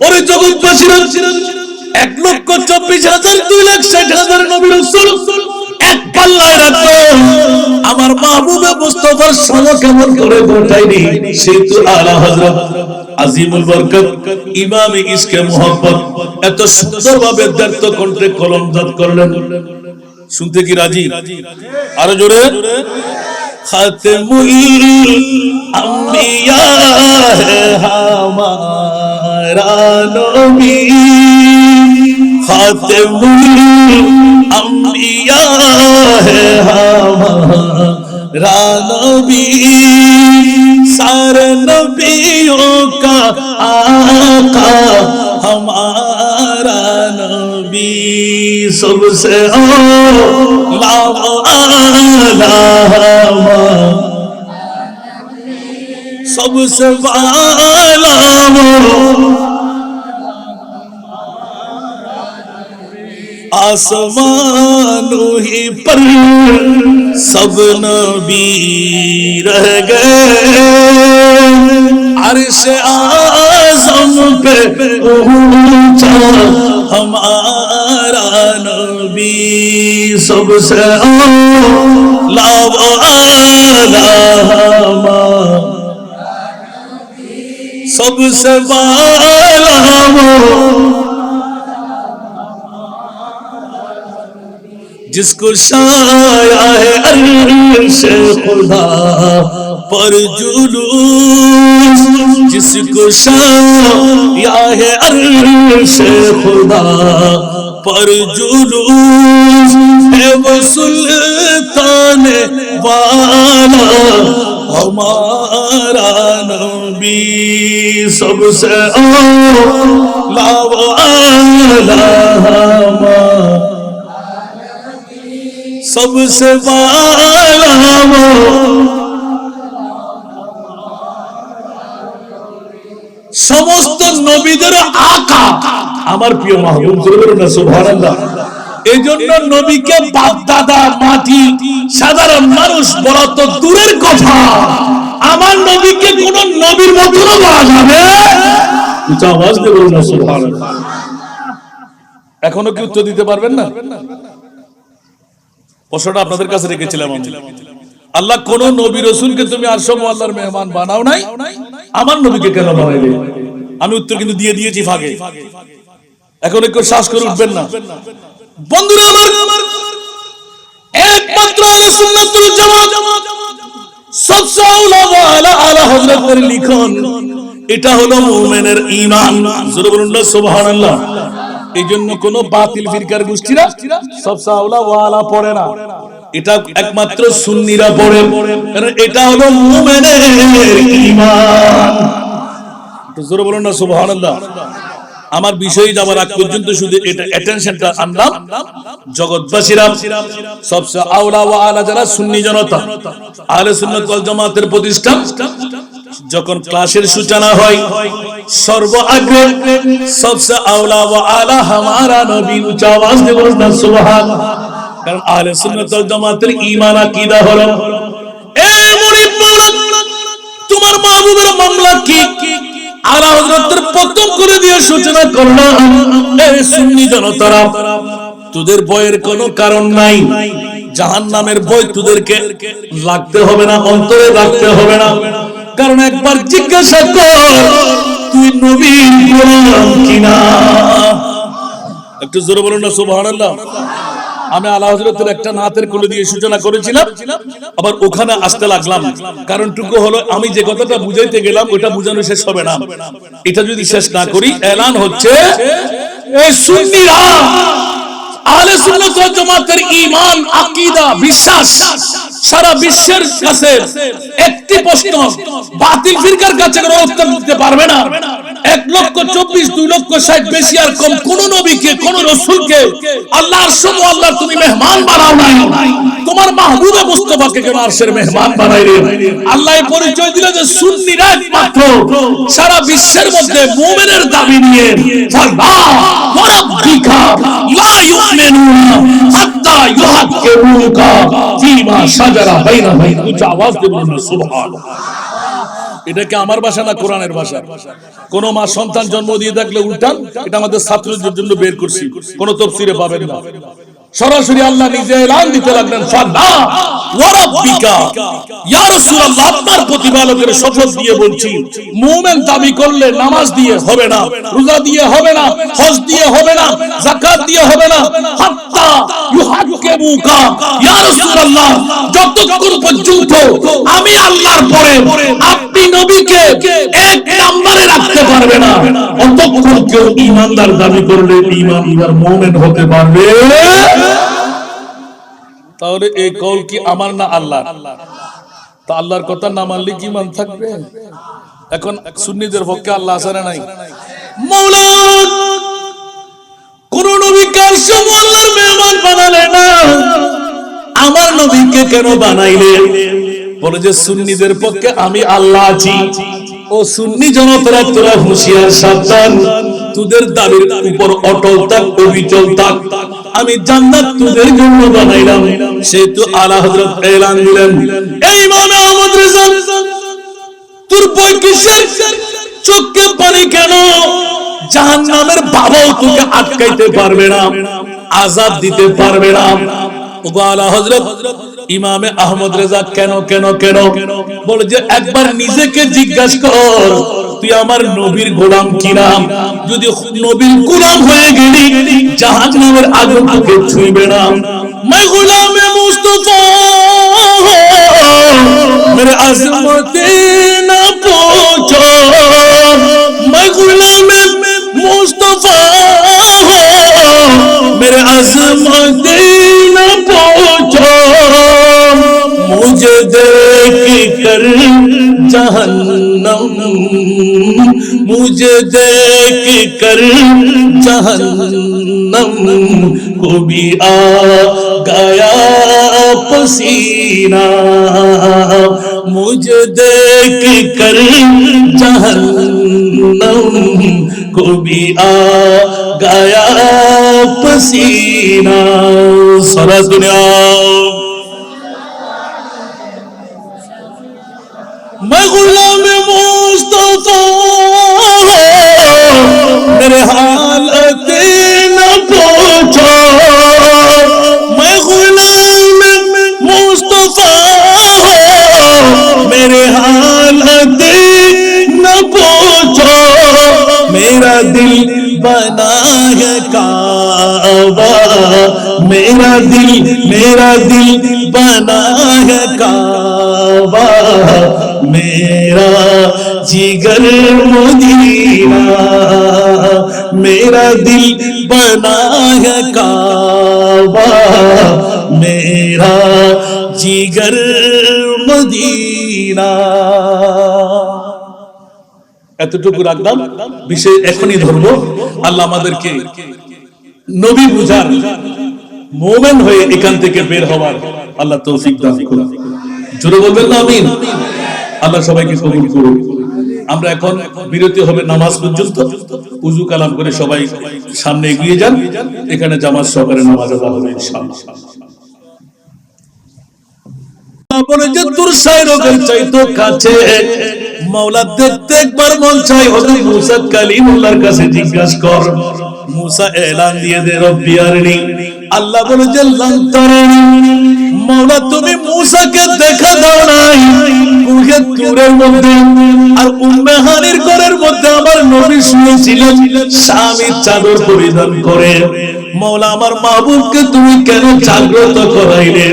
ওরে জগৎবাসীরা, 1,24,2,60,000 নবী রাসূল এক পাল্লায় রাখলো, আমার মাহবুবে মুস্তাফার সময় কেমন করে ঘটায়নি। সেতু আলা হযরত আজিমুল বরকত ইমামে ইশকে মুহাব্বত এত সুন্দরভাবে দ্ব্যর্থ কণ্ঠে কলমজাত করলেন। শুনতে কি রাজি? আরো জোরে। খাতমুল আম্বিয়া হে হামারা নবী, খাতমুল আম্বিয়া হে হামারা নবী, सारे नबियों का आका हमारा नबी, सबसे आला सबसे वाला आसमानों ही पर सब नबी रह गए, अर्श आज़म पे ऊंचा हमारा नबी, सबसे आला सबसे वाला जिसको छाया है अर्श खुदा पर जुलूस, जिसको छाया है अर्श खुदा पर जुलूस, है वो सुल्तान वाला हमारा नबी, सबसे आला वाला सबसे वाला समस्त नबीদের आका আমার প্রিয় মাহবুব, বলুন সুবহানাল্লাহ। এইজন্য নবীকে বাপ দাদা মাটি সাধারণ মানুষ বলা তো দূরের কথা, আমার নবীকে কোন নবীর মতনও বলা যাবে। উচ্চ আওয়াজ দিয়ে বলুন সুবহানাল্লাহ। এখনো কি উত্তর দিতে পারবেন না? প্রশ্নটা আপনাদের কাছে রেখেছিলাম আমি। আল্লাহ কোন নবী রাসূলকে তুমি আরশ আল্লাহর মেহমান বানাও নাই, আমার নবীকে কেন বানাইলে? আমি উত্তর কিন্তু দিয়ে দিয়েছি ফাঁকে, এখন একটু শ্বাস করে উঠবেন না। বন্ধুরা আমার, একমাত্র আহলে সুন্নাত ওয়াল জামাত সবসে আউলা ওয়ালা আলা হযরতের লিখন, এটা হলো মুমিনের ঈমান। জোরে বলুন না সুবহানাল্লাহ। এইজন্য কোন বাতিল ফিরকার গোষ্ঠীরা সবসে আউলা ওয়ালা পড়ে না, এটা একমাত্র সুন্নিরা পড়ে, কারণ এটা হলো মুমিনের ঈমান। তো জোরে বলুন না সুবহানাল্লাহ। আমার বিষয়ে যাবার আগ পর্যন্ত শুধু এটা অ্যাটেনশনটা আনলাম, জগৎবাসীরা সবসে আউলা ওয়া আলা যারা সুন্নি জনতা আহলে সুন্নাত ওয়াল জামাতের প্রতিষ্ঠান, যখন ক্লাসের সূচনা হয় সর্ব আগে সবসে আউলা ওয়া আলা হামারা নবী, উচ্চ আওয়াজ দিয়ে বলুন না সুবহানাল্লাহ। কারণ আহলে সুন্নাত ওয়াল জামাতের ঈমান আকীদা হলো, এ মুরিদ মাওলানা তোমার মাহবুবের মামলা কি? আলা হযরতের প্রথম করে দিয়ে সূচনা করলাম, এই সুন্নি জনতারা তোদের ভয়ের কোনো কারণ নাই, জাহান্নামের ভয় তোদেরকে লাগতে হবে না, অন্তরে রাখতে হবে না। কারণ একবার জিজ্ঞাসা কর তুই নবীর গোলাম কিনা। একটু জোরে বলুন না সুবহানাল্লাহ। আমি আলা হযরতের একটা নাতের কুলে দিয়ে সূচনা করেছিলাম, আবার ওখানে আসতে লাগলাম, কারণটুকু হলো আমি যে কথাটা বুঝাইতে গেলাম ওটা বুঝানো শেষ হবে না। এটা যদি শেষ না করি, এলান হচ্ছে এই সুন্নিরা আহলে সুন্নাত ওয়াল জামাতের ঈমান আকীদা বিশ্বাস সারা বিশ্বের কাছে একটি প্রশ্ন বাতিল ফিরকার কাছে কোনো উত্তর দিতে পারবে না। 1,24,000 2,60,000 বেশি আর কম কোন নবীকে কোন রাসূলকে আল্লাহর সঙ্গে আল্লাহ তুমি মেহমান বানাও নাই, তোমার মাহবুবে মুস্তাফাকে কেন আরশের মেহমান বানাইলে? আল্লাহ পরিচয় দিল যে সুন্নিরা একমাত্র সারা বিশ্বের মধ্যে মুমিনের দাবি নিয়ে ফালা ওয়া রাব্বিকা লা ইউমিনুনা হাত্তা ইউহাক্কিমুকা ফীমা শাজারা বাইনাহুম। উচ্চ আওয়াজ দিয়ে বলুন সুবহানাল্লাহ। এটা কি আমার ভাষা না কোরআনের ভাষা? কোন মা সন্তান জন্ম দিয়ে থাকলে উল্টান, এটা আমাদের ছাত্রদের জন্য বের করছি, কোন তাফসীরে পাবেন না। সরাসরি আল্লাহ নিজে এলান দিতে লাগলেন, ফালা ওয়া রাব্বিকা, ইয়া রাসূলুল্লাহ আপনার প্রতিপালকের শপথ দিয়ে বলছি, মুমিন দাবি করলে নামাজ দিয়ে হবে না, রোজা দিয়ে হবে না, হজ দিয়ে হবে না, যাকাত দিয়ে হবে না, হাত্তা ইউহাক্কিমুকা ইয়া রাসূলুল্লাহ, যতক্ষণ পর্যন্ত আমি আল্লাহর পরে আপনি নবীকে এক নম্বরে রাখতে পারবে না, ততক্ষণ কেউ ঈমানদার দাবি করলে ঈমানদার মুমিন হতে পারবে। তাহলে এই কল কি আমার না আল্লাহ? তা আল্লাহর কথা না মানলে কি মান থাকবে? এখন সুন্নিদের পক্ষে আল্লাহ আছে না নাই? মাওলা কোন নবীকে আল্লাহর মেহমান বানালে না, আমার নবীকে কেন বানাইলে? বলে যে সুন্নিদের পক্ষে আমি আল্লাহ আছি। ও সুন্নি জনতারা, তোরা হুঁশিয়ার, সাবধান, তোদের দাবির উপর অটল থাক, অবিচল থাক। আমি জান্নাত তোদের জন্য বানাইলাম। সেহেতু আলা হযরত এলান দিলেন, এই ইমাম আহমদ রেজা, তোর বই কিসের? চোখে পানি কেন? জাহান্নামের বাবাও তোকে আটকাইতে পারবে না, আযাব দিতে পারবে না। ওগো আলা হযরত ইমামে আহমদ রেজা, কেন কেন কেন? বলে যে একবার নিজেকে জিজ্ঞাসা কর, তুই আমার নবীর গোলাম কিনা? যদি নবীর গোলাম হয়ে গেলি, জাহান্নামের আগুন তোকে ছুঁইবে না। मैं गुलाम मुस्तफा, मेरे अज़मत न पूछो, मैं गुलाम मुस्तफा, मेरे अज़मत न पूछो, मुझे देख कर जहन्नम, मुझे देख कर जहन्नम को भी आ गया पसीना, मुझे देख कर जहन्नम को भी आ गया पसीना। सारा दुनिया मैं गुलाम मुस्तफा, मेरे हालत न पूछो, मैं गुलाम मुस्तफा, मेरे हालत न पूछो, मेरा दिल बना है काबा, मेरा दिल बना है काबा, मेरा जिगर मदीना, मेरा दिल बना है काबा, मेरा जिगर मदीना। এতটুকু রাখলাম, বিষয় এখনই ধরবো। আল্লাহ আমাদেরকে নবী বুঝার, মুমিন হয়ে এখান থেকে বের হওয়ার আল্লাহ তৌফিক দান করুন। জোরে বলবেন না আমিন? আল্লাহ সবাইকে কবুল করুন। আমরা এখন বিরতি হবে নামাজ পর্যন্ত। উযু কালাম করে সবাই সামনে এগিয়ে যান, এখানে জামাত সহকারে নামাজ আদা হবে ইনশাআল্লাহ। বলে যে তোর সাইরকের চাইতো কাছে মাওলা দেখতে একবার মন চাই। হযরত মুসা কালিমুল্লাহর কাছে জিজ্ঞাসা কর, মুসা এলান দিয়ে দে, রব্বি আরনি। আল্লাহ বলে যে লান তারানি, মাওলা তুমি মুসাকে দেখা দাও নাই কুহে তুরের মধ্যে, আর উম্মে হানির ঘরের মধ্যে আমার নবী শুয়েছিলেন স্বামীর চাদর পরিধান করে। মাওলা আমার মাহবুবকে তুমি কেন জাগ্রত করাইলে?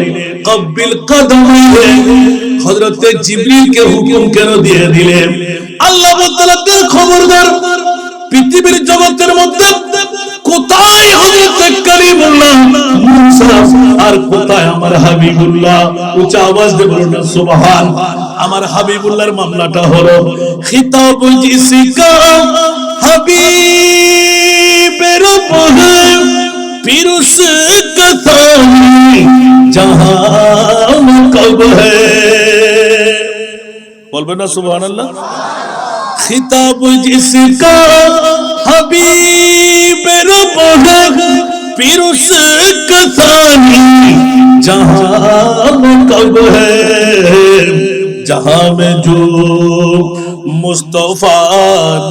কব্বিল কদমাইহে, হযরত জিবরিলকে হুকুম কেন দিয়ে দিলে? আল্লাহ বলতেন খবরদার, পৃথিবীর জগতের মধ্যে কোথায় হযরত কালিমুল্লাহ মুসা আর কোথায় আমার হাবিবুল্লাহ? উচ্চ আওয়াজ দিয়ে বলুন সুবহান। আমার হাবিবুল্লাহর মামলাটা হলো খিতাব জিসকা হাবিবের পরে फिर उसका सानी जहां कब है, बोल ना सुभान अल्लाह। खिताब जिसका हबीब रब है फिर उसका सानी जहां कब है, जहां में जो मुस्तफा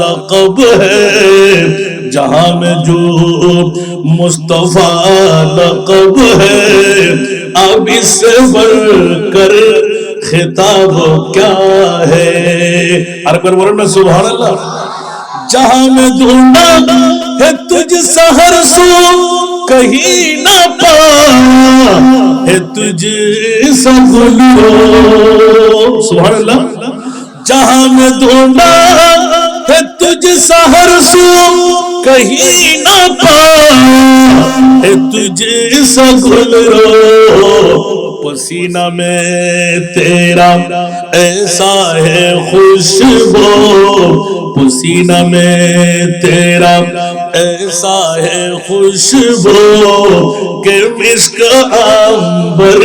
लक़ब है जहां में जो मुस्तफा लक़ब है अब इससे बढ़कर खिताब क्या है। अरे पर बोलो ना सुभान अल्लाह। जहां में ढूंढा है तुझ सहर सो कहीं ना पा है तुझ सगुलो सुभान अल्लाह। जहां में ढूंढा है तुझ सहर सो कहीं ना पा है तुझ सगुलो पसीना में तेरा ऐसा है खुशबू पसीना में तेरा ऐसा है खुशबू के मिस्क अंबर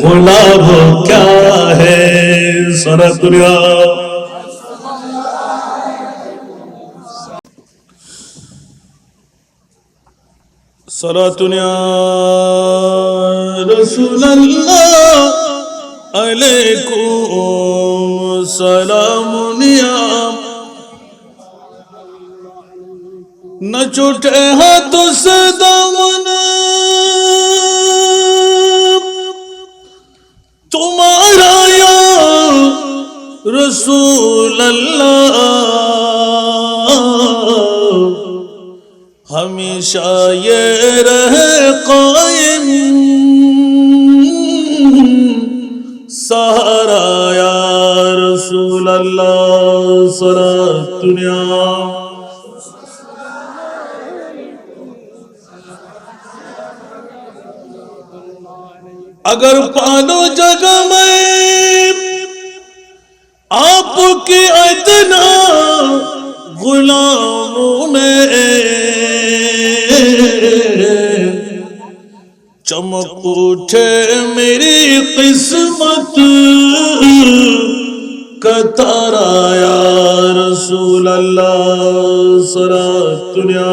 गुलाब क्या है। सारा दुनिया सलातुन या रसूल अल्लाह अलैकुम सलामुन या न छूटे हाथों से दामन तुम्हारा या रसूल अल्लाह हमेशा ये रहे कायम सहारा या रसूल अल्लाह सारा दुनिया अगर पालो जगह में आपके इतना गुलामों में चमक उठे मेरी किस्मत का तारा या रसूल अल्लाह सारा दुनिया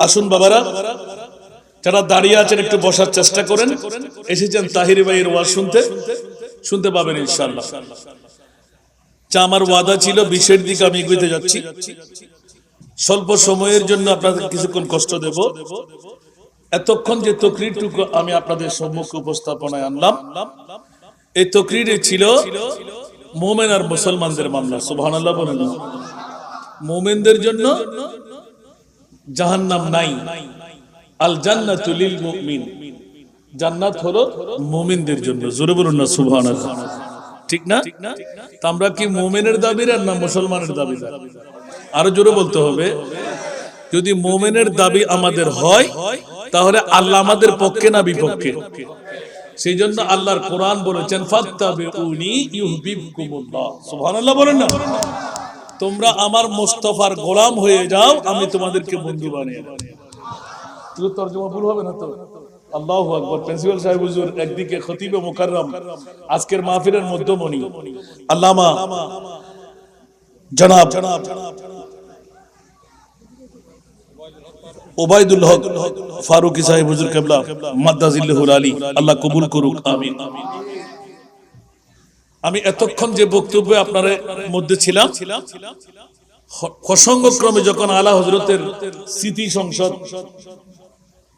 আসুন বাবারা যারা দাঁড়িয়ে আছেন একটু বসার চেষ্টা করেন এসেছেন তাহির ভাইয়ের ওয়াজ শুনতে শুনতে পাবেন ইনশাআল্লাহ। যা আমার ওয়াদা ছিল 20 এর দিকে আমি এগিয়ে যাচ্ছি স্বল্প সময়ের জন্য আপনাদের কিছুক্ষণ কষ্ট দেব। এতক্ষণ যে তাকরীরটুকু আমি আপনাদের সম্মুখে উপস্থাপনায় আনলাম এই তাকরীরে ছিল মুমিন আর মুসলমানদের মামলা সুবহানাল্লাহ বলেন। মুমিনদের জন্য জাহান্নাম নাই আল জান্নাতু লিল মুমিন জান্নাত হলো মুমিনদের জন্য জোরে বলুন না সুবহানাল্লাহ ঠিক না। তো আমরা কি মুমিনের দাবিদার না মুসলমানের দাবিদার আরো জোরে বলতে হবে। যদি মুমিনের দাবি আমাদের হয় তাহলে আল্লাহ আমাদের পক্ষে না বিপক্ষে। সেই জন্য আল্লাহর কোরআন বলেছেন ফাত্তাবিউনি ইউহিব্বুকুমুল্লাহ সুবহানাল্লাহ বলেন না। তোমরা আমার মুস্তাফার গোলাম হয়ে যাও আমি তোমাদেরকে বন্ধু বানিয়ে দেব। পুরো তরজমা ভুল হবে না তো। আল্লাহু আকবার। প্রিন্সিপাল সাহেব হুজুর একদিকে খতিবে মুকাররম আজকের মাহফিলের মধ্যমণি আল্লামা জনাব ওবায়দুল হক ফারুকী সাহেব হুজুর কিবলা মাদ্দাজিল্লাহুল আলী আল্লাহ কবুল করুক আমিন। আমি এতক্ষণ যে বক্তব্যে আপনার মধ্যে ছিলাম প্রসঙ্গক্রমে যখন আলা হযরতের স্মৃতি সংসদ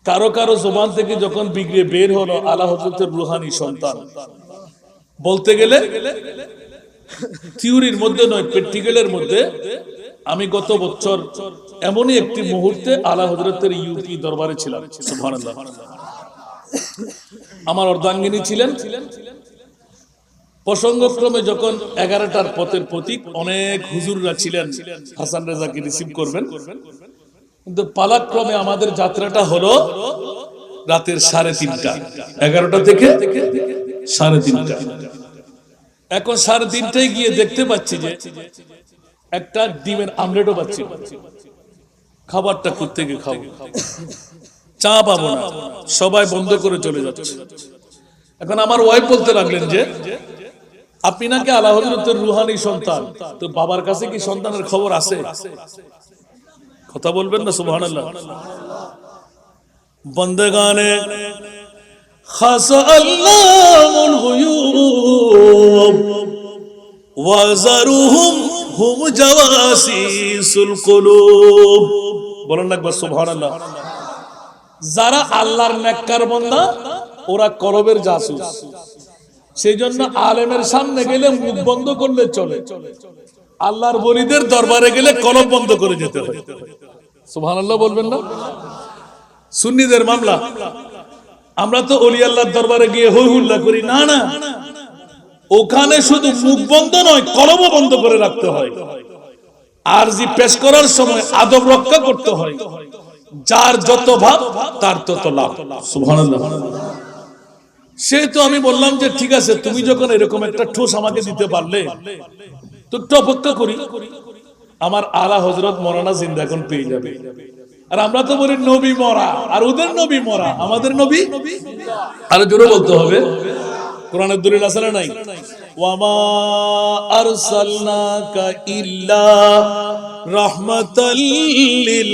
কারো কারো জবান থেকে যখন বিগড়ে বের হলো আলা হযরতের রূহানি সন্তান বলতে গেলে থিওরির মধ্যে নয় প্র্যাকটিক্যালের মধ্যে আমি গত বছর এমনই একটি মুহূর্তে আলা হযরতের ইউপি দরবারে ছিলাম সুবহানাল্লাহ। আমার অর্ধাঙ্গিনী ছিলেন। প্রসঙ্গক্রমে যখন 11টার পথের প্রতীক অনেক হুজুররা ছিলেন হাসান রেজাকে রিসিভ করবেন কিন্তু পালাক্রমে আমাদের যাত্রাটা হলো রাতের 3:30 11টা থেকে 3:30। এখন 3:30টায় গিয়ে দেখতে পাচ্ছি যে একটা ডিমের আমলেটও পাচ্ছি খাবারটা করতে গিয়ে খাবো চা পাবো না সবাই বন্ধ করে চলে যাচ্ছে। এখন আমার ওয়াইফ বলতে লাগলেন যে আপনি নাকি আলা হযরতের রূহানি সন্তান তো বাবার কাছে কি সন্তানের খবর আছে? কথা বলবেন না সুবহানাল্লাহ। বন্দেগানে খাসা আল্লামুল গুয়ুব ওয়া যারুহুম হুম জাওয়াসিসুল কুলুব। বলেন একবার সুবহানাল্লাহ। যারা আল্লাহর নেককার বান্দা ওরা কলবের জাসুস। সেই জন্য আলেমের সামনে গেলে মুখ বন্ধ করলে চলে, আল্লাহর ওলিদের দরবারে গেলে কলব বন্ধ করে যেতে হয়। সুবহানাল্লাহ বলবেন না? সুন্নিদের মামলা, আমরা তো ওলি আল্লাহর দরবারে গিয়ে হই হুল্লা করি না, না, ওখানে শুধু মুখ বন্ধ নয় কলবও বন্ধ করে রাখতে হয়। আরজি পেশ করার সময় আদব রক্ষা করতে হয়। যার যত ভাব তার তত লাভ। সুবহানাল্লাহ। সেহেতু আমি বললাম যে ঠিক আছে, তুমি যখন এরকম একটা ঠোস আমাকে দিতে পারলে তো একটু অপেক্ষা করি। আমার আলা হযরত মৌলানা জিন্দা এখন পেয়ে যাবে। আর আমরা তো বলি নবী মরা, আর ওদের নবী মরা, আমাদের নবী আরো জোরে বলতে হবে। কোরআনের দলিল আছে না নাই? ওয়ামা আরসালনাকা ইল্লা রাহমাতাল লিল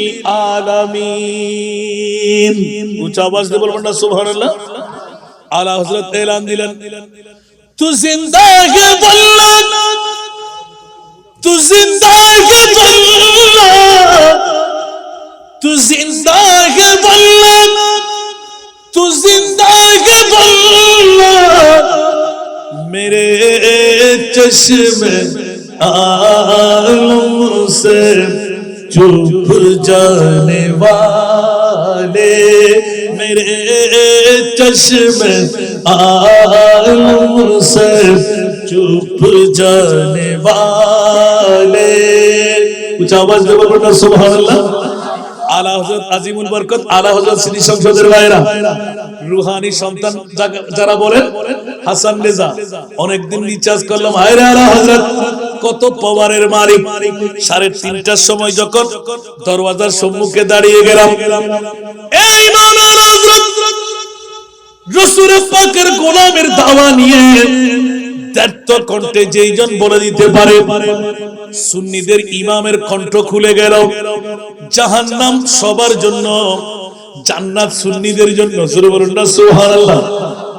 আলামিন। উচ্চ আওয়াজ দিয়ে বলবেন না সুবহানাল্লাহ। আলা হযরত এলান দিলেন, তু জিন্দা হে বল্লা, তু জিন্দা হে বল্লা, তু জিন্দা হে বল্লা, তু জিন্দা হে বল্লা, मेरे चश्मे आलम से चुप जाने वाले, मेरे चश्मे आलम से चुप जाने वाले। कुछ आवाज दे बोलो ना सुभान अल्लाह। আলা হযরত আজিমুল বরকত, আলা হযরত শ্রী সংসদের ভাইরা, রুহানি সন্তান যারা বলেন, হাসান রেজা, অনেকদিন রিচার্জ করলাম। হায় রে আলা হযরত কত পাওয়ারের মালিক। 3:30টার সময় যখন দরওয়াজার সম্মুখে দাঁড়িয়ে গেলাম, এই মাওলানা হযরত রাসূল পাকের গোলামের দাওয়া নিয়ে দ্ব্যর্থ কণ্ঠে যেইজন বলে দিতে পারে, সুন্নিদের ইমামের কণ্ঠ খুলে গেল। জাহান্নাম সবার জন্য, জান্নাত সুন্নিদের জন্য। জোরে বলুন না সুবহানাল্লাহ।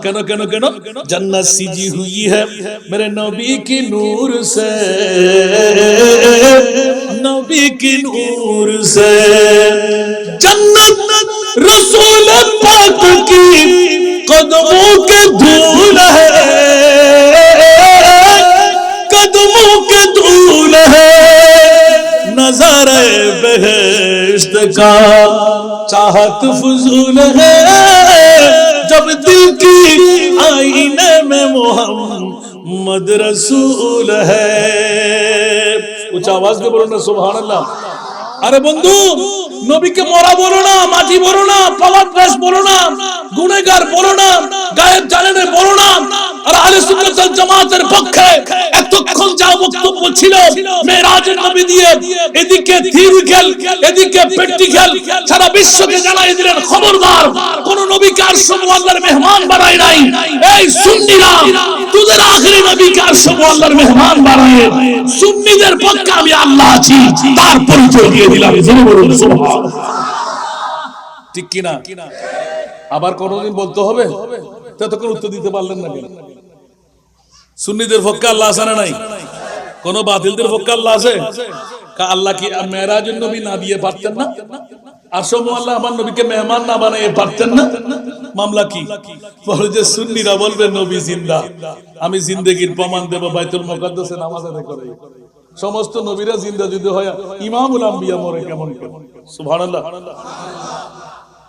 কেন কেন কেন? জান্নাত সিজি হুই হ্যায় মেরে নবী কি নূর সে, নবী কি নূর সে। জান্নাত রাসূল পাক কি কদমों के धूल है, कदमों के धूल है, नज़ारे बहश्त का चाहत फजूल है, जब दिल की आईने में मोहम्मद रसूल है। उच्च आवाज में बोलो ना सुभान अल्लाह। আরে বন্ধু, নবীকে মরা বলো না, মাটি বলো না, পাওয়ার প্রেস বলো না, গুনাহগার বলো না, গায়েব জানেন বলো না। আর আহলে সুন্নাত ওয়াল জামাতের পক্ষে এতক্ষণ যা বক্তব্য ছিল মেরাজের নবী দিয়ে, এদিকে থিওরিক্যাল, এদিকে প্র্যাকটিক্যাল, সারা বিশ্বকে জানাই দিলেন খবরদার কোন নবীকে আরশ আল্লাহর মেহমান বানায় নাই। এই সুন্নিরা তোদের আখেরি নবীকে আরশ আল্লাহর মেহমান বানায়। সুন্নিদের পক্ষে আমি আল্লাহ আছি তার পরিচয় দিয়ে দিলাম। জোরে বলুন সুবহানাল্লাহ। ঠিক কি না? আবার কোনদিন বলতে হবে? ততক্ষণ উত্তর দিতে পারলেন না কেন? সুন্নিদের পক্ষে আল্লাহ আছে না নাই? কোন বাতিলদের পক্ষে আল্লাহ আছে? আল্লাহ কি মেরাজের নবী না দিয়ে পারতেন না? আরশে আল্লাহ আমার নবীকে মেহমান না বানিয়ে পারতেন না? মামলা কি? বলে যে সুন্নিরা বলবে নবী জিন্দা, আমি জিন্দেগির প্রমাণ দেব বাইতুল মুকাদ্দাসে নামাজ আদায় করে। সমস্ত নবীরা জিন্দা যদি হয়, ইমামুল আম্বিয়া মরে কেমন করে? সুবহানাল্লাহ।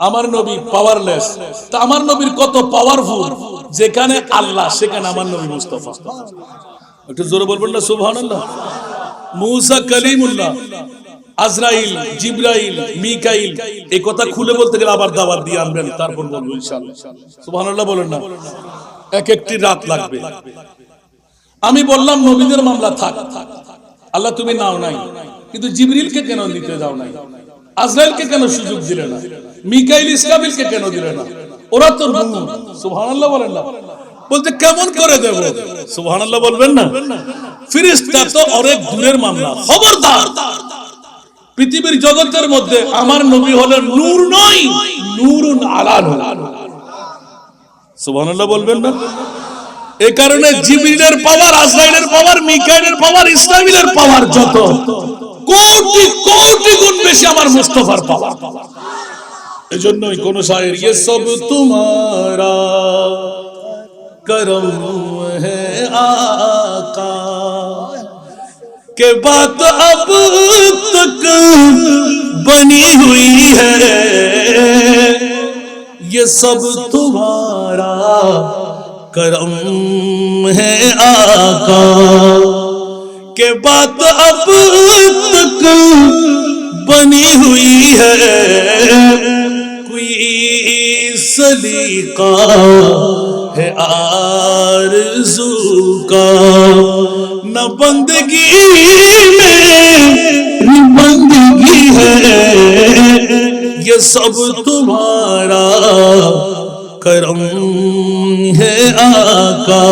আমার নবী পাওয়ারলেস, তা আমার নবীর কত পাওয়ারফুল। যেখানে আল্লাহ সেখানে আমার নবী মুস্তাফা। একটু জোরে বলবেন না সুবহানাল্লাহ। মুসা কালিমুল্লাহ, আজরাইল, জিবরাইল, মিকাইল, এই কথা খুলে বলতে গেলে আবার দাওয়াত দিয়ে আনবেন, তারপর বলবো ইনশাআল্লাহ। সুবহানাল্লাহ বলেন না। এক একটি রাত লাগবে। আমি বললাম নবীদের মামলা থাক, আল্লাহ তুমি নাও নাই, কিন্তু জিবরিলকে কেন নিতে যাও নাই? আজরাইলকে কেন সুযোগ দিলে না? মিকাইল, ইসরাফিলকে কেন দিলে না? ওরা তো নূর। সুবহানাল্লাহ বলেন না। বলতে কেমন করে দেব? সুবহানাল্লাহ বলবেন না। ফেরেশতা তো অনেক দূরের মামলা। খবরদার, পৃথিবীর জগতের মধ্যে আমার নবী হলেন নূর নয়, নূরুন আলা নূর। সুবহানাল্লাহ বলবেন না? এই কারণে জিবরিলের পাওয়ার, আজরাইলের পাওয়ার, মিকাইলের পাওয়ার, ইসরাফিলের পাওয়ার যত কোটি কোটি গুণ বেশি আমার মুস্তাফার পাওয়ার। এজন্যই কোন শায়ের ये सब तुम्हारा करम है आका के बात अब तक बनी हुई है, ये सब तुम्हारा करम है आका के बात अब तक बनी हुई है, कोई सलीका है आरज़ू का, न बंदगी में बंदगी है, ये सब तुम्हारा करम है आका।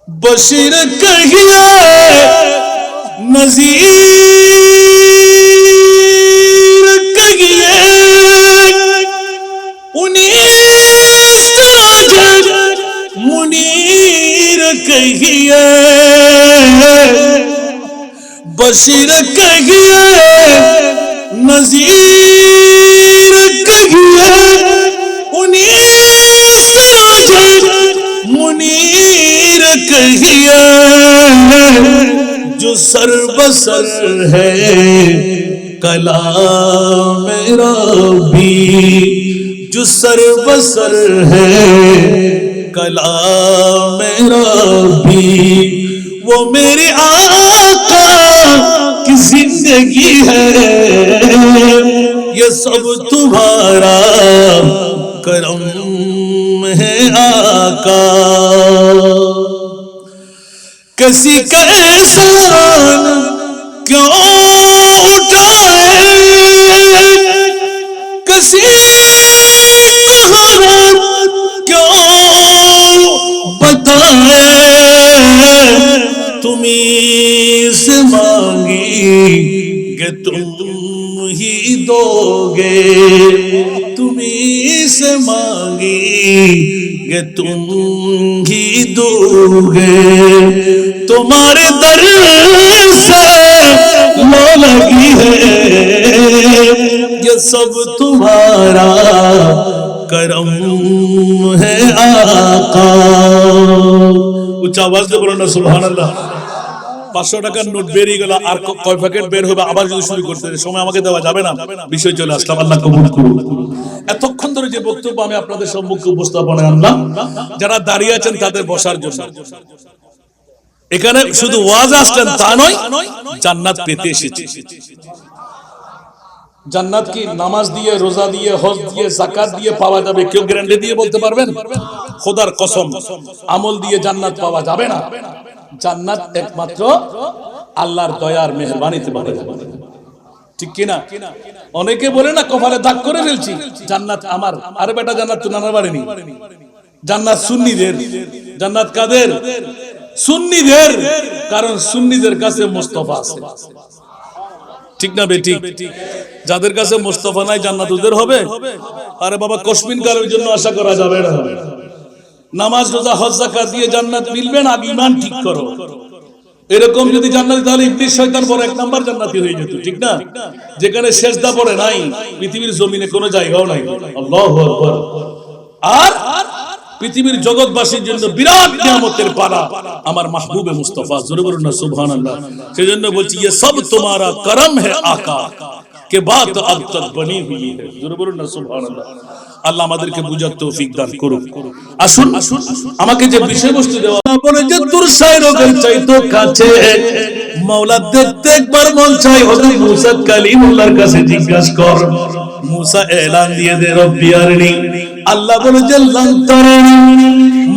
बशीर कहिए नज़ीर कहिए, मुनीर कहिए, बशीर कहिए नज़ीर कहिए, मुनीर कहिए, जो सर बसर है कलाम रब्बी, जो सर बसर है कलाम रब्बी, वो मेरे आका की जिंदगी है, ये सब तुम्हारा करम है आका। किसी का एहसान क्यों उठाए, किसी को हालत क्यों बताए, तुम्हीं से मांगी तुम ही दोगे, तुम्हीं से मांगी तुम ही दोगे, तुम्हारे दर से लो लगी है, ये सब तुम्हारा करम है आका। उच्च आवाज से बोलो ना सुभान अल्लाह। 500 টাকার নোট বেরিয়ে গেল, আর কয় প্যাকেট বের হবে আবার যদি শুরু করতে সময় আমাকে দেওয়া যাবে না, বিষয় চলে আসলাম। আল্লাহ কবুল করুন। এতক্ষণ ধরে যে বক্তব্য আমি আপনাদের সম্মুখে উপস্থাপনায় আনলাম, যারা দাঁড়িয়ে আছেন তাদের বসার জন্য, এখানে শুধু ওয়াজ আসলেন তা নয়, জান্নাত পেতে এসেছে। জান্নাত কি নামাজ দিয়ে, রোজা দিয়ে, হজ দিয়ে, যাকাত দিয়ে পাওয়া যাবে? কেউ গ্যারান্টি দিয়ে বলতে পারবেন? খোদার কসম, আমল দিয়ে জান্নাত পাওয়া যাবে না। জান্নাত একমাত্র আল্লাহর দয়ার মেহেরবানিতে পাওয়া যাবে, ঠিক কি না? অনেকে বলে না কপালে দাগ করে ফেলছি, জান্নাত আমার। আরে বেটা, জান্নাত তো নানা বাড়িনি, জান্নাত সুন্নিদের। জান্নাত কাদের? সুন্নিদের। কারণ সুন্নিদের কাছে মুস্তাফা আছে, ঠিক না বেটি? যাদের কাছে মুস্তাফা নাই জান্নাত ওদের হবে? আরে বাবা, কসমিন কালের জন্য আশা করা যাবে না। নামাজ, রোজা, হজ, যাকাত দিয়ে জান্নাত মিলবে না, আগে ঈমান ঠিক করো। এরকম যদি জান্নাতি, তাহলে ইবলিস শয়তান বড় 1 নাম্বার জান্নাতি হয়ে যেত, ঠিক না? যেখানে সেজদা পড়ে নাই, পৃথিবীর জমিনে কোনো জায়গাও নাই। আল্লাহু আকবার। আর পৃথিবীর জগৎবাসীর জন্য বিরাট নিয়ামতের পালা আমার মাহবুবে মুস্তাফা। জোরে বলুন না সুবহানাল্লাহ। সেজন্য বলছি, ये सब तुम्हारा करम है आका के बात अब तक बनी हुई है। জোরে বলুন না সুবহানাল্লাহ। আল্লাহ আমাদেরকে বুঝার তৌফিক দান করুন। আসুন, আমাকে যে বিষয়বস্তু দেওয়া বলে যে তোর শায়রকের চাইতো কাছে মাওলা দেখতে একবার মন চাই, হযরত মুসা কালিমুল্লাহর কাছে জিজ্ঞাসা কর। মুসা এলান দিয়ে দে, রব্বি আরনি। আল্লাহ বলে যে লান তারানি,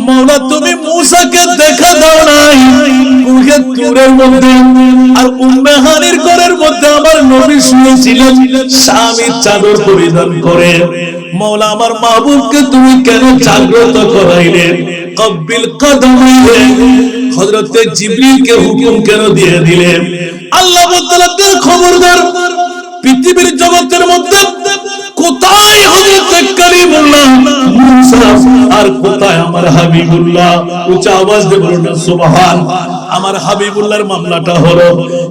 মাওলা তুমি মুসাকে দেখা দাও নাই কুহে তুরের মধ্যে, আর উম্মে হানির ঘরের মধ্যে আমার নবী শুয়েছিলেন স্বামীর চাদর পরিধান করে। মাওলা আমার মাহবুবকে তুমি কেন জাগ্রত করাইলে? কব্বিল কদমাইহে, হযরতে জিবরিলকে হুকুম কেন দিয়ে দিলেন? আল্লাহ বললেন খবরদার, পৃথিবীর জগতের মধ্যে কোথায় হযরত কালিমুল্লাহ মুসা আর কোথায় আমার হাবিবুল্লাহ? উচ্চ আওয়াজ দিয়ে বলুন না সুবহান। আমার হাবিবুল্লাহর মামলাটা হলো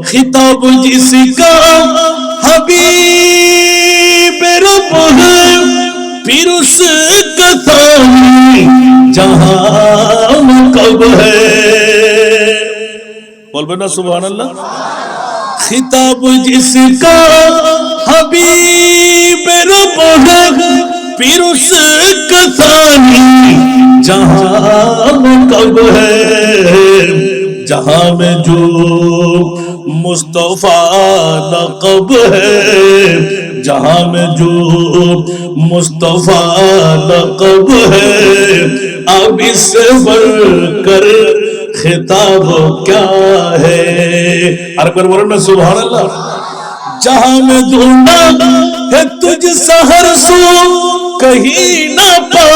খিতাব জিসকা হাবিবের বহে फिर उसका थानी जहां कब है, बोल ना सुभान अल्लाह। खिताब जिसका हबीब रब है फिर उसका थानी जहां कब है, जहां में जो मुस्तफा नक़ब है, जहां में जो मुस्तफा नक़ब है, अब इससे बढ़कर खिताब क्या है। अरे पर बोलो ना सुभान अल्लाह। जहां में ढूंढा है तुझ सहर सो कहीं ना पा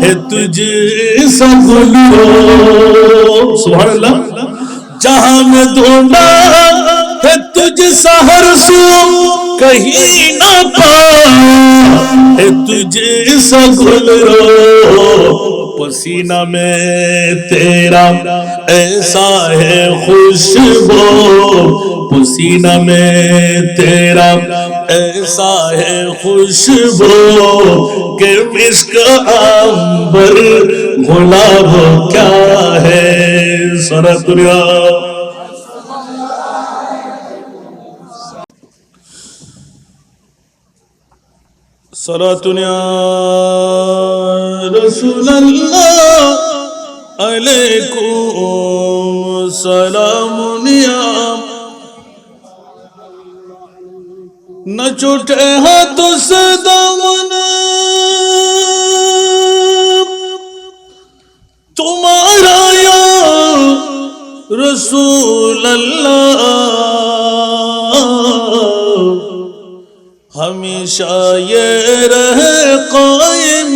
है तुझ सगुलो, सुभान अल्लाह। जहां में ढूंढा है तुझ सहर सो कहीं ना पा है तुझे सगुलो, पसीना में तेरा ऐसा है खुशबू, पसीना में तेरा ऐसा है खुशबू कि मिस्क अंबर गुलाब क्या है। सारा दुनिया सलातुन या रसूल अल्लाह अलैकुम सलामुन या, न छूटे हाथों से दामन तुम्हारा या रसूल अल्लाह, हमेशा ये रहे कायम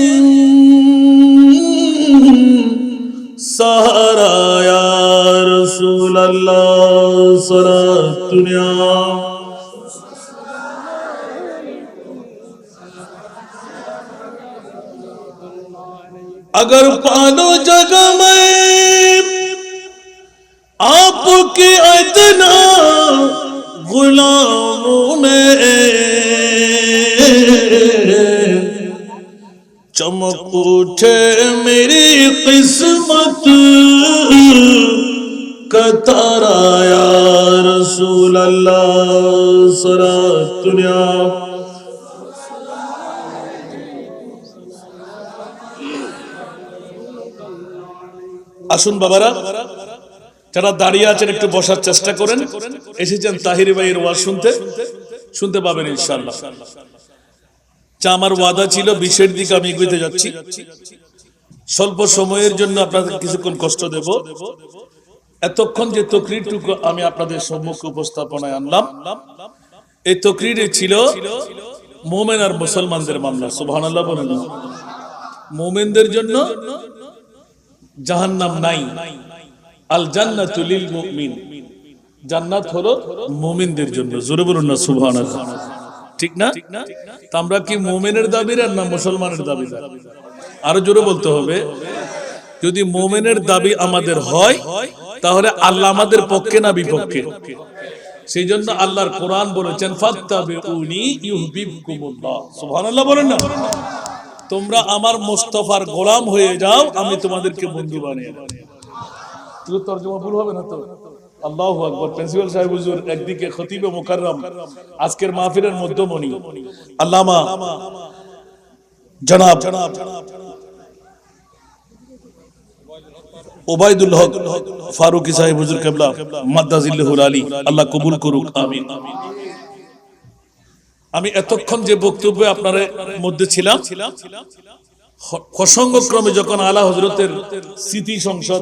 सहारा या रसूल अल्लाह। सलातुन या अगर पालो जगह में आपके इतना गुलामों में चमक उठे मेरी किस्मत का तारा या रसूल अल्लाह। सलातुन या আসুন বাবারা, যারা দাঁড়িয়ে আছেন একটু বসার চেষ্টা করেন। এসেছেন তাহির ভাইয়ের ওয়াজ শুনতে, শুনতে পাবেন ইনশাআল্লাহ। যা আমার ওয়াদা ছিল 20-এর দিকে আমি এগোতে যাচ্ছি। স্বল্প সময়ের জন্য আপনাদের কিছুক্ষণ কষ্ট দেব। এতক্ষণ যে তকরিরটুকু আমি আপনাদের সম্মুখে উপস্থাপনায় আনলাম, এই তকরিরে ছিল মুমিন আর মুসলমানদের মামলা। সুবহানাল্লাহ বলেন। মুমিনদের জন্য জাহান্নাম নাই, আল জান্নাতু লিল মুমিন, জান্নাত হলো মুমিনদের জন্য। জোরে বলুন না সুবহানাল্লাহ, ঠিক না? তা আমরা কি মুমিনের দাবিদার না মুসলমানের দাবিদার? আরো জোরে বলতে হবে। যদি মুমিনের দাবি আমাদের হয় তাহলে আল্লাহ আমাদের পক্ষে না বিপক্ষে? সেই জন্য আল্লাহর কোরআন বলেছেন ফাত্তাবিউনি ইউহিব্বুকুমুল্লাহ। সুবহানাল্লাহ বলেন না। তোমরা আমার মুস্তাফার গোলাম হয়ে যাও, আমি তোমাদেরকে বন্ধু বানিয়ে দেব। তো তরজমা ভুল হবে না তো? আল্লাহু আকবার। প্রিন্সিপাল সাহেব হুজুর একদিকে খতিবে মুকাররম, আজকের মাহফিলের মধ্যমণি আল্লামা জনাব ওবায়দুল হক ফারুকী সাহেব হুজুর কিবলা মাদ্দাজিল্লাহুল আলী, আল্লাহ কবুল করুক, আমিন। আমি এতক্ষণ যে বক্তব্যে আপনার মধ্যে ছিলাম, প্রসঙ্গক্রমে যখন আলা হযরতের স্মৃতি সংসদ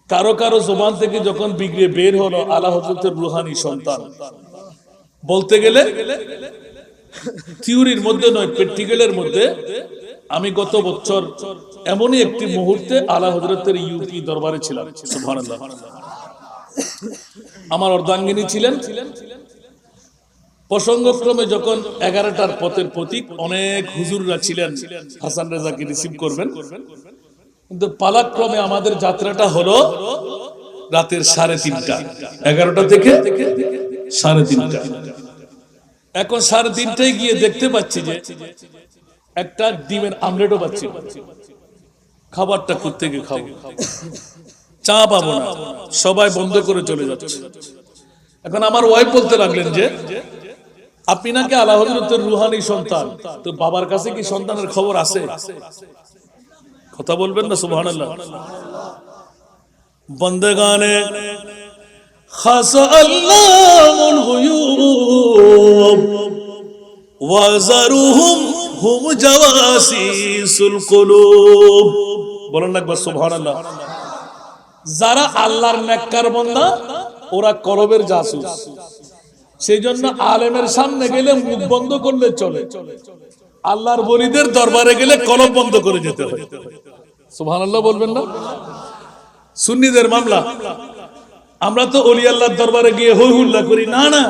কারো কারো জবান থেকে যখন বিগড়ে বের হলো আলা হযরতের রুহানি সন্তান, বলতে গেলে থিওরির মধ্যে নয়, প্র্যাকটিক্যালের মধ্যে। আমি গত বছর এমনই একটি মুহূর্তে আলা হযরতের ইউপি দরবারে ছিলাম। সুবহানাল্লাহ। আমার অর্ধাঙ্গিনী ছিলেন প্রসঙ্গক্রমে যখন 11টার পথের প্রতীক অনেক হুজুররা ছিলেন হাসান রেজাকে রিসিভ করবেন, কিন্তু পালাক্রমে আমাদের যাত্রাটা হলো রাতের 3:30, 11টা থেকে 3:30। এখন 3:30টায় গিয়ে দেখতে পাচ্ছি যে একটা ডিমের আমলেটও পাচ্ছি, খাবারটা কোত্থেকে খাবো, চা পাবো না, সবাই বন্ধ করে চলে যাচ্ছে। এখন আমার ওয়াইফ বলতে লাগলেন যে আপনি নাকি আলা হযরতের রুহানি সন্তান, তো বাবার কাছে কি সন্তানের খবর আছে? কথা বলবেন না সুবহানাল্লাহ। বন্দেগানে খাস আল্লাহুল গুয়ুব ওয়া যারুহুম হুম জাওয়াসিসুল কুলুব। বলেন না একবার সুবহানাল্লাহ। যারা আল্লাহর নেককার বান্দা ওরা কলবের জাসুস, সেই জন্য আলেমের সামনে গেলে মুখ বন্ধ করলে চলে, আল্লাহর ওলিদের দরবারে গেলে কলব বন্ধ করে যেতে হয়। সুবহানাল্লাহ বলবেন না? সুন্নিদের মামলা, আমরা তো ওলি আল্লাহর দরবারে গিয়ে হই হুল্লা করি, না না,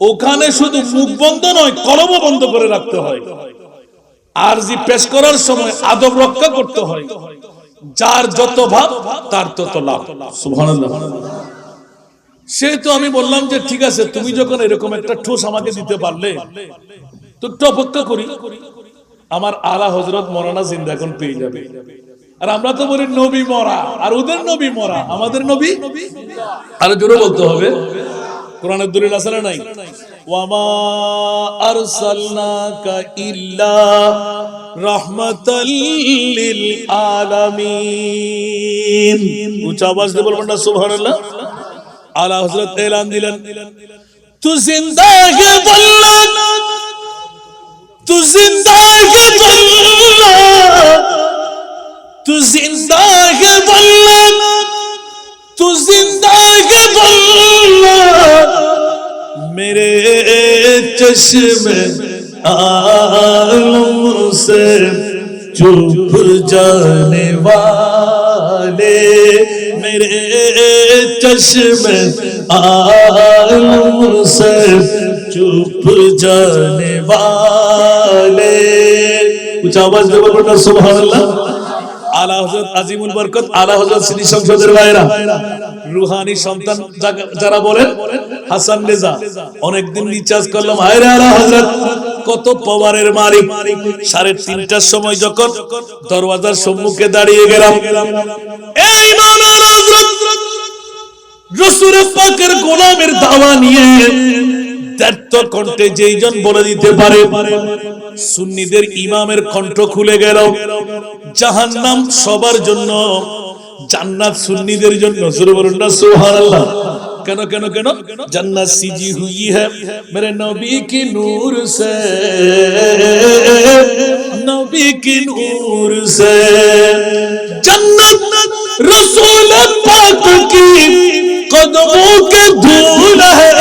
ওখানে শুধু মুখ বন্ধ নয় কলবও বন্ধ করে রাখতে হয়। আরজি পেশ করার সময় আদব রক্ষা করতে হয়। যার যত ভাব তার তত লাভ। সুবহানাল্লাহ। সেহেতু আমি বললাম যে ঠিক আছে, তুমি যখন এরকম একটা ঠোস আমাকে দিতে পারলে তো একটু অপেক্ষা করি, আমার আলা হযরত মরানা জিন্দা এখন পেয়ে যাবে। আর আমরা তো বলি নবী মরা, আর ওদের নবী মরা, আমাদের নবী আরো জোরে বলতে হবে। কোরআনের দলিল আছে না নাই? ওয়ামা আরসালনাকা ইল্লা রাহমাতাল লিল আলামিন। উচ্চ আওয়াজ দিয়ে বলবেন না সুবহানাল্লাহ। আলা হযরত এলান দিলেন, তু জিন্দা হে বল্লা, তু জিন্দা হে বল্লা, তু জিন্দা হে বল্লা, তু জিন্দা হে বল্লা, মেরে চশ্মে आलम से चुप जाने वाले, मेरे चश्मे आलम से चुप जाने वाले। कुछ आवाज दे बोलना सुभान अल्लाह। आला हजरत আজিমুল বরকত, আলা হযরত শ্রী সংসদের ভাইরা, রুহানি সন্তান যারা বলেন হাসান রেজা, অনেকদিন রিচার্জ করলাম, হায় রে আলা হযরত কত পাওয়ারের মালিক। 3:30টার সময় যখন দরওয়াজার সম্মুখে দাঁড়িয়ে গেলাম, এই মাওলানা হযরত রাসূল পাকের গোলামের দাওয়া নিয়ে দ্ব্যর্থ কণ্ঠে যেইজন বলে দিতে পারে, সুন্নিদের ইমামের কণ্ঠ খুলে গেল। জাহান্নাম সবার জন্য, জান্নাত সুন্নিদের জন্য। জোরে বলুন না সুবহানাল্লাহ। কেন কেন কেন? জান্নাত সিজি হুই হ্যায় মেরে নবী কি নূর সে, নবী কি নূর সে। জান্নাত রাসূল পাক কি কদমों के धूल है,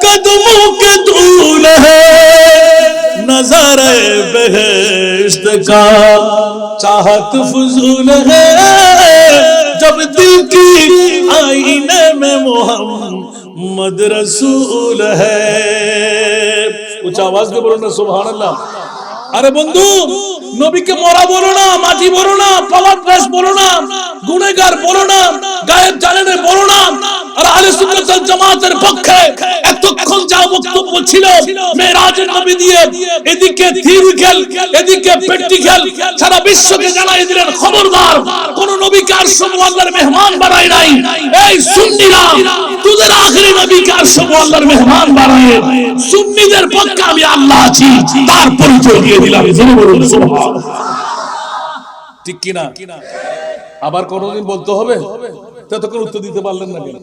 कदमों के धूल है, नज़ारे बहश्त का चाहत फजूल है, जब दिल की आईने में मोहम्मद रसूल है। उच्च आवाज में बोलो ना सुभान अल्लाह। আরে বন্ধু, নবীকে মরা বলো না, মাটি বলো না, পলাশ বলো না, গুনাহগার বলো না, গায়েব জানেন বলো না। আর আহলে সুন্নাত ওয়াল জামাতের পক্ষে এতক্ষণ যা বক্তব্য ছিল মেরাজের নবী দিয়ে এদিকে থিওরিক্যাল, এদিকে প্র্যাকটিক্যাল, সারা বিশ্বকে জানাই দিলেন খবরদার কোন নবীকে আরশ আল্লাহর মেহমান বানায় নাই। এই সুন্নিরা তোদের আখেরি নবীকে আরশ আল্লাহর মেহমান বানায়। সুন্নিদের পক্ষে আমি আল্লাহ আছি তার পরিচয় দিয়ে দিলাম। জোরে বলুন সুবহানাল্লাহ। ঠিক কি না? আবার কোনদিন বলতে হবে? ততক্ষণ উত্তর দিতে পারলেন না কেন?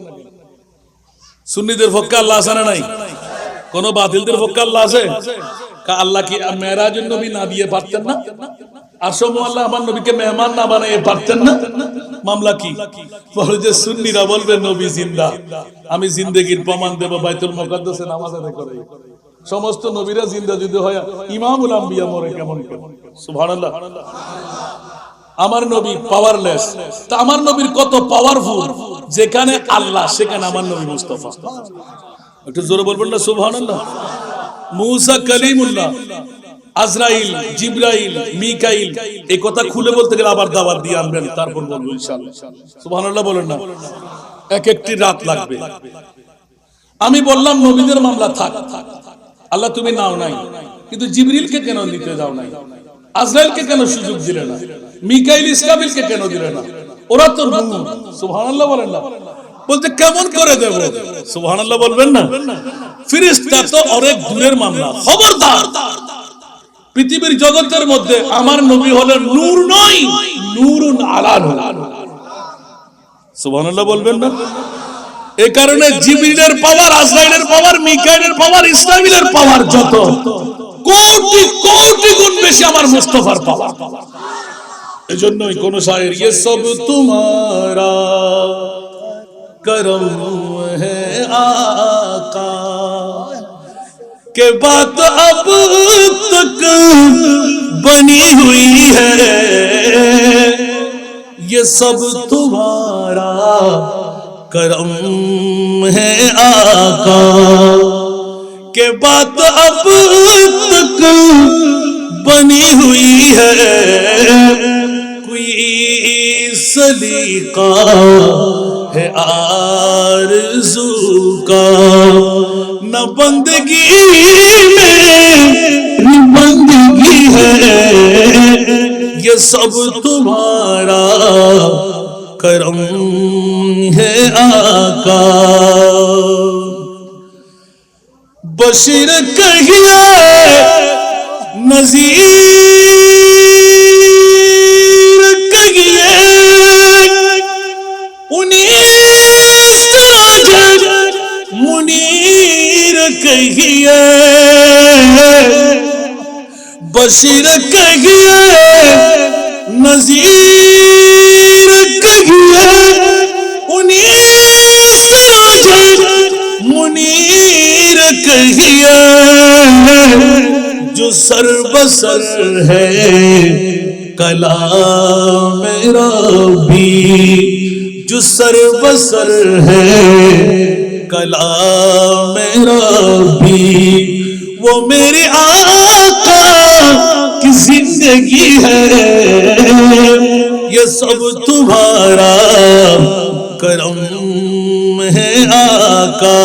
সুন্নিদের পক্ষে আল্লাহ আছে না নাই? কোন বাতিলদের পক্ষে আল্লাহ আছে? আল্লাহ কি মেরাজের নবী না দিয়ে পারতেন না? আরশ আল্লাহ আমার নবীকে মেহমান না বানিয়ে পারতেন না? মামলা কি? বলে যে সুন্নিরা বলবে নবী জিন্দা, আমি জিন্দেগির প্রমাণ দেব বাইতুল মুকাদ্দাসে নামাজ আদায় করে। সমস্ত নবীরা জিন্দা যদি হয়, ইমামুল আম্বিয়া মরে কেমন কেমন? সুবহানাল্লাহ। আমার নবী পাওয়ারলেস, তা আমার নবীর কত পাওয়ারফুল। যেখানে আল্লাহ সেখানে আমার নবী মুস্তাফা। একটু জোরে বলবেন না সুবহানাল্লাহ। মুসা কালিমুল্লাহ, আজরাইল, জিবরাইল, মিকাইল, এই কথা খুলে বলতে গেলে আবার দাওয়াত দিয়ে আনবেন, তারপর বলবো ইনশাআল্লাহ। সুবহানাল্লাহ বলেন না। এক একটি রাত লাগবে। আমি বললাম নবীদের মামলা থাক, আল্লাহ তুমি নাও নাই, কিন্তু জিবরিলকে কেন নিতে যাও নাই? আজরাইলকে কেন সুযোগ দিলে না? মিকাইল, ইসরাফিলকে কেন দিলে না? ওরা তো নূর। সুবহানাল্লাহ বলেন না। বলতে কেমন করে দেব? সুবহানাল্লাহ বলবেন না। ফেরেশতা তো অনেক দূরের মামলা। খবরদার, পৃথিবীর জগতের মধ্যে আমার নবী হলেন নূর নয়, নূরুন আলা নূর। সুবহানাল্লাহ বলবেন না। এই কারণে জিবরিলের পাওয়ার, আজরাইলের পাওয়ার, মিকাইলের পাওয়ার, ইসরাফিলের পাওয়ার যত কোটি কোটি গুণ বেশি আমার মুস্তাফার পাওয়ার। এজন্যই কোন শায়ের ये सब तुम्हारा करम है आका के बात अब तक बनी हुई है, ये सब तुम्हारा करम है आका के बात अब तक बनी हुई है, कोई सलीका है आरज़ू का, न बंदगी में बंदगी है, ये सब तुम्हारा करम है आका। बशीर कहिए नज़ीर कहिए, मुनीर कहिए, बशीर कहिए नज़ीर कहिए, मुनीर कहिए, जो सर बसर है कलाम रब्बी, जो सर बसर है कलाम रब्बी, वो मेरे आका की जिंदगी है, ये सब तुम्हारा करम है आका।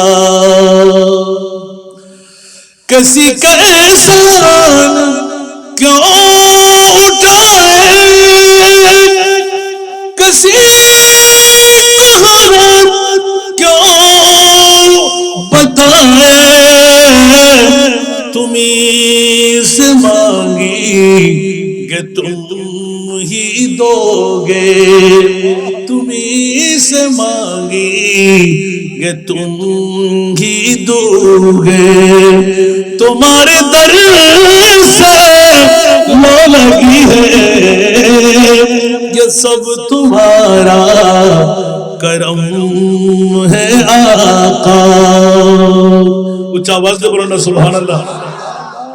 किसी का एहसान क्यों उठाए, किसी को हराम क्यों बताए, तुम्हीं से मांगी तुम ही दोगे, तुम्हीं से मांगी तुम ही दोगे, तुम्हारे दर से लो लगी है, ये सब तुम्हारा करम है आका। उच्च आवाज से बोलो ना सुभान अल्लाह।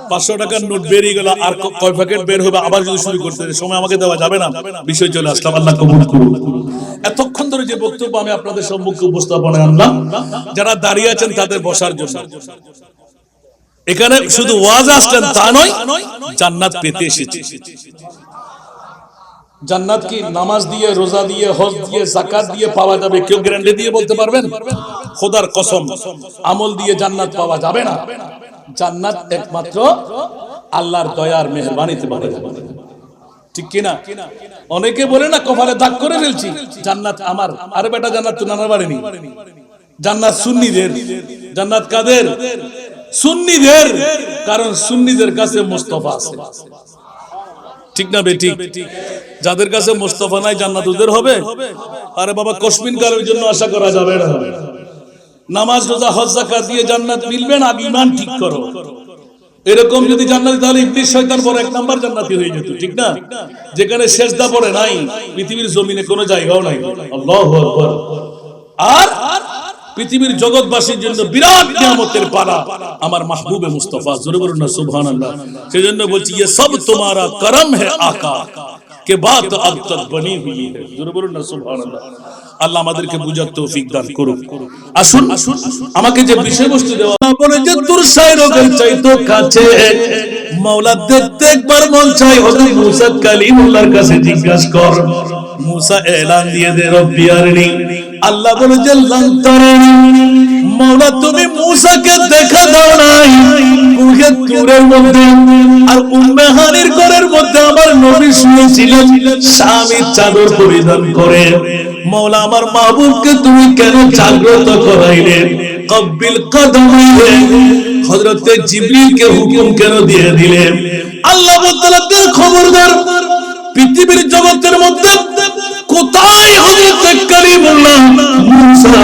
500 টাকার নোট বেরিয়ে গেল, আর কয় প্যাকেট বের হবে আবার যদি শুরু করতে সময় আমাকে দেওয়া যাবে না। বিষয় চলে আসলাম, আল্লাহ কবুল করুন। এতক্ষণ ধরে যে বক্তব্য আমি আপনাদের সম্মুখে উপস্থাপনে আনলাম, যারা দাঁড়িয়ে আছেন তাদের বসার জন্য, এখানে শুধু ওয়াজ আসলেন তা নয়, জান্নাত পেতে এসেছি। জান্নাত কি নামাজ দিয়ে, রোজা দিয়ে, হজ দিয়ে, যাকাত দিয়ে পাওয়া যাবে? কেউ গ্যারান্টি দিয়ে বলতে পারবেন? খোদার কসম, আমল দিয়ে জান্নাত পাওয়া যাবে না। জান্নাত একমাত্র আল্লাহর দয়ার মেহেরবানিতে পাওয়া যাবে, ঠিক কিনা? অনেকে বলে না কপালে দাগ করে ফেলছি, জান্নাত আমার। আরে বেটা, জান্নাত তো নানার বাড়ি নেই, জান্নাত সুন্নিদের। জান্নাত কাদের? সুন্নিদের। কারণ সুন্নিদের কাছে মুস্তাফা আছে, ঠিক না বেটি? যাদের কাছে মুস্তাফা নাই জান্নাত ওদের হবে? আরে বাবা, কসমিন কালের জন্য আশা করা যাবে না। নামাজ, রোজা, হজ, যাকাত দিয়ে জান্নাত মিলবে না, ঈমান ঠিক করো। এরকম যদি জান্নাতি, তাহলে ইবলিস শয়তান বড় 1 নাম্বার জান্নাতি হয়ে যেত, ঠিক না? যেখানে সিজদা পড়ে নাই, পৃথিবীর জমিনে কোনো জায়গাও নাই। আল্লাহু আকবার। আর পৃথিবীর জগৎবাসীর জন্য বিরাট নিয়ামতের পারা আমার মাহবুবে মুস্তাফা। জোরে বলুন না সুবহানাল্লাহ। সেজন্য বলছি, ये सब तुम्हारा करम है आका के बात अब तक बनी हुई है। জোরে বলুন না সুবহানাল্লাহ। আল্লাহ আমাদেরকে বুঝার তৌফিক দান করুন। আসুন আমাকে যে বিষয়বস্তু দেওয়া বলে যে তোর সাইরকের চাইতো কাছে মাওলা দেখতে একবার মন চাই হযরত মুসা কালিমুল্লাহর কাছে জিজ্ঞাসা কর। মুসা এলান দিয়ে দে রব্বি আরনি, আল্লাহ বলে যে লান তারানি, মাওলা তুমি মুসাকে দেখা দাও নাই কুহে তুরের মধ্যে, আর উম্মে হানির ঘরের মধ্যে আমার নবী শুয়েছিলেন স্বামী চাদর পরিধান করে। মাওলা আমার মাহবুবকে তুমি কেন জাগ্রত করাইলে? কব্বিল কদমাইহে, হযরতে জিবরিলকে হুকুম কেন দিয়ে দিলেন? আল্লাহ বলতে খবরদার, পৃথিবীর জগতের মধ্যে কোথায় হযরতে কালিমুল্লাহ মুসা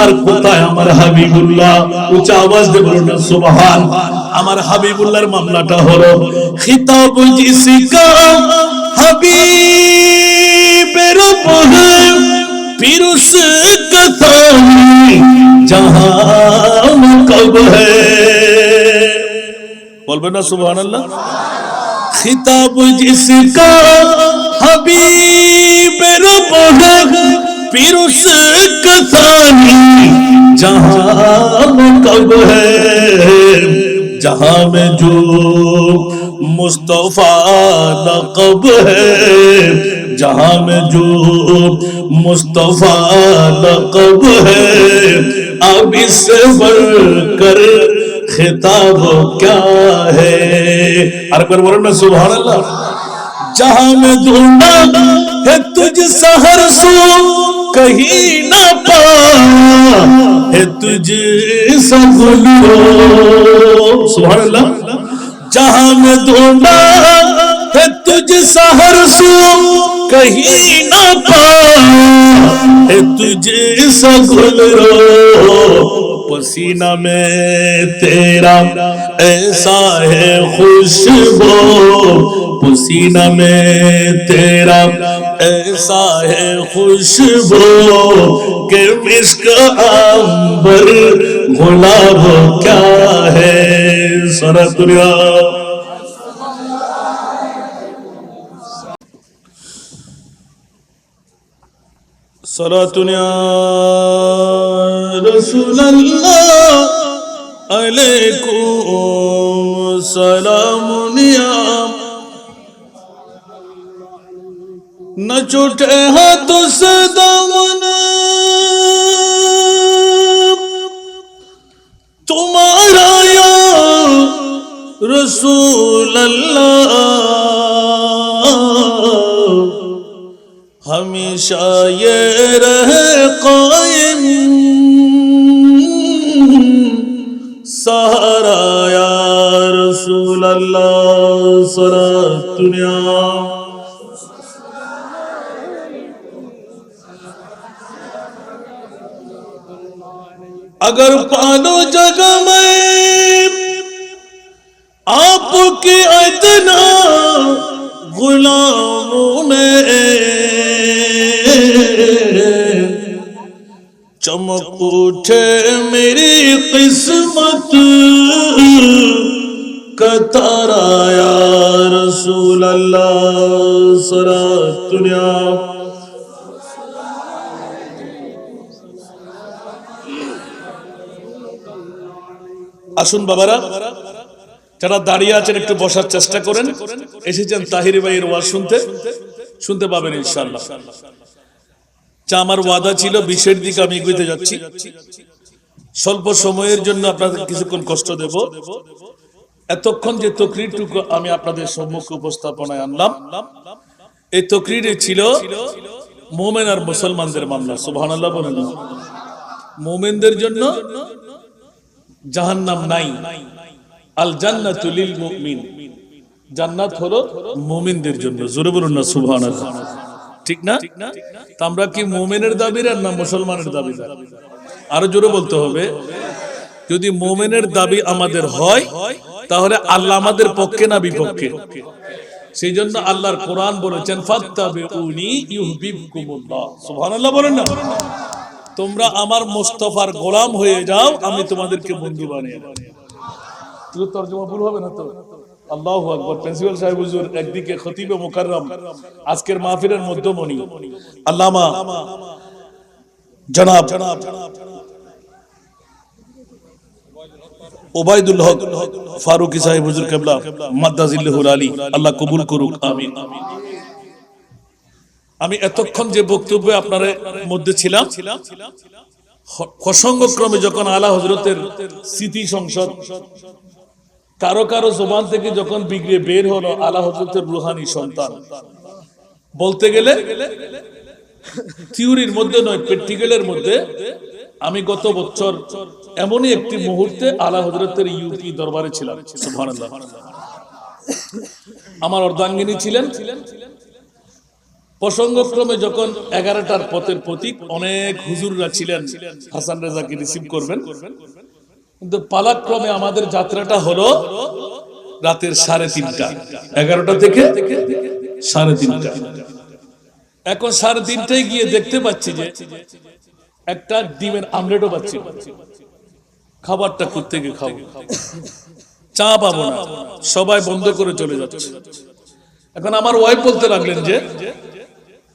আর কোথায় আমার হাবিবুল্লাহ? উচ্চ আওয়াজ দিয়ে বলুন সুবহান। আমার হাবিবুল্লাহর মামলাটা হলো খিতাব জিসকা হাবিবের বহে फिर उसका थानी जहां कब है, बोलबे ना सुभान अल्लाह। खिताब जिसका हबीब रब है फिर उसका थानी जहां कब है, जहां में जो मुस्तफा नक़ब है, जहां में जो मुस्तफा नक़ब है, अब इससे बढ़कर खिताब क्या है। अरे पर बोलो ना सुभान अल्लाह। जहां में ढूंढा है तुझ सहर सो कहीं ना पा है तुझ सगुलो, सुभान अल्लाह। जहां में ढूंढा है तुझ सहर सो कहीं ना पा है तुझे सगुलो, पसीना में तेरा ऐसा है खुशबू, पसीना में तेरा ऐसा है खुशबू कि मिस्क अंबर गुलाब क्या है। सारा दुनिया सलातुन या रसूल अल्लाह अलैकुम सलामुन या, न छूटे हाथों से दामन तुम्हारा या रसूल अल्लाह, हमेशा ये रहे कायम सहारा या रसूल अल्लाह। सलातुन या अगर पालो जगह में आपके इतना गुलामों में चमक उठे मेरी किस्मत का तारा या रसूल अल्लाह। सलातुन या আসুন বাবারা, যারা দাঁড়িয়ে আছেন একটু বসার চেষ্টা করেন। এসেছেন তাহির ভাইয়ের ওয়াজ শুনতে, শুনতে পাবেন ইনশাআল্লাহ। যা আমার ওয়াদা ছিল 20-এর দিকে আমি এগোতে যাচ্ছি। স্বল্প সময়ের জন্য আপনাদের কিছুক্ষণ কষ্ট দেব। এতক্ষণ যে তকরিরটুকু আমি আপনাদের সম্মুখে উপস্থাপনায় আনলাম, এই তকরিরে ছিল মুমিন আর মুসলমানদের মামলা। সুবহানাল্লাহ বলেন। মুমিনদের জন্য জাহান্নাম নাই, আল জান্নাতু লিল মুমিন, জান্নাত হলো মুমিনদের জন্য। জোরে বলুন না সুবহানাল্লাহ, ঠিক না? তো আমরা কি মুমিনের দাবিদার না মুসলমানের দাবিদার? আরো জোরে বলতে হবে। যদি মুমিনের দাবি আমাদের হয় তাহলে আল্লাহ আমাদের পক্ষে না বিপক্ষে? সেই জন্য আল্লাহর কোরআন বলেছেন ফাত্তাবিউনি ইউহিব্বুকুমুল্লাহ। সুবহানাল্লাহ বলেন না। তোমরা আমার মুস্তাফার গোলাম হয়ে যাও, আমি তোমাদেরকে বন্ধু বানিয়ে দেব। তুই তরজমা ভুল হবে না তো? আল্লাহু আকবার। প্রিন্সিপাল সাহেব হুজুর একদিকে খতিবে মুকাররম, আজকের মাহফিলের মধ্যমণি আল্লামা জনাব ওবায়দুল হক ফারুকী সাহেব হুজুর কিবলা মাদ্দাজিল্লাহুল আলী, আল্লাহ কবুল করুক, আমিন। আমি এতক্ষণ যে বক্তব্যে আপনাদের মধ্যে ছিলাম, প্রসঙ্গক্রমে যখন আলা হযরতের স্মৃতি সংসদ কারো কারো জবান থেকে যখন বিগড়ে বের হলো আলা হযরতের রুহানি সন্তান, বলতে গেলে থিওরির মধ্যে নয়, প্র্যাকটিক্যালের মধ্যে। আমি গত বছর এমনই একটি মুহূর্তে আলা হযরতের ইউপি দরবারে ছিলাম, সুবহানাল্লাহ। আমার অর্ধাঙ্গিনী ছিলেন। প্রসঙ্গক্রমে যখন 11টার পথের প্রতীক অনেক হুজুররা ছিলেন হাসান রেজাকে রিসিভ করবেন, কিন্তু পালাক্রমে আমাদের যাত্রাটা হলো রাতের 3:30, 11টা থেকে 3:30। এখন 3:30টায় গিয়ে দেখতে পাচ্ছি যে একটা ডিমের আমলেটও পাচ্ছি, খাবারটা করতে গিয়ে খাবো, চা পাবো না, সবাই বন্ধ করে চলে যাচ্ছে। এখন আমার ওয়াইফ বলতে লাগলেন যে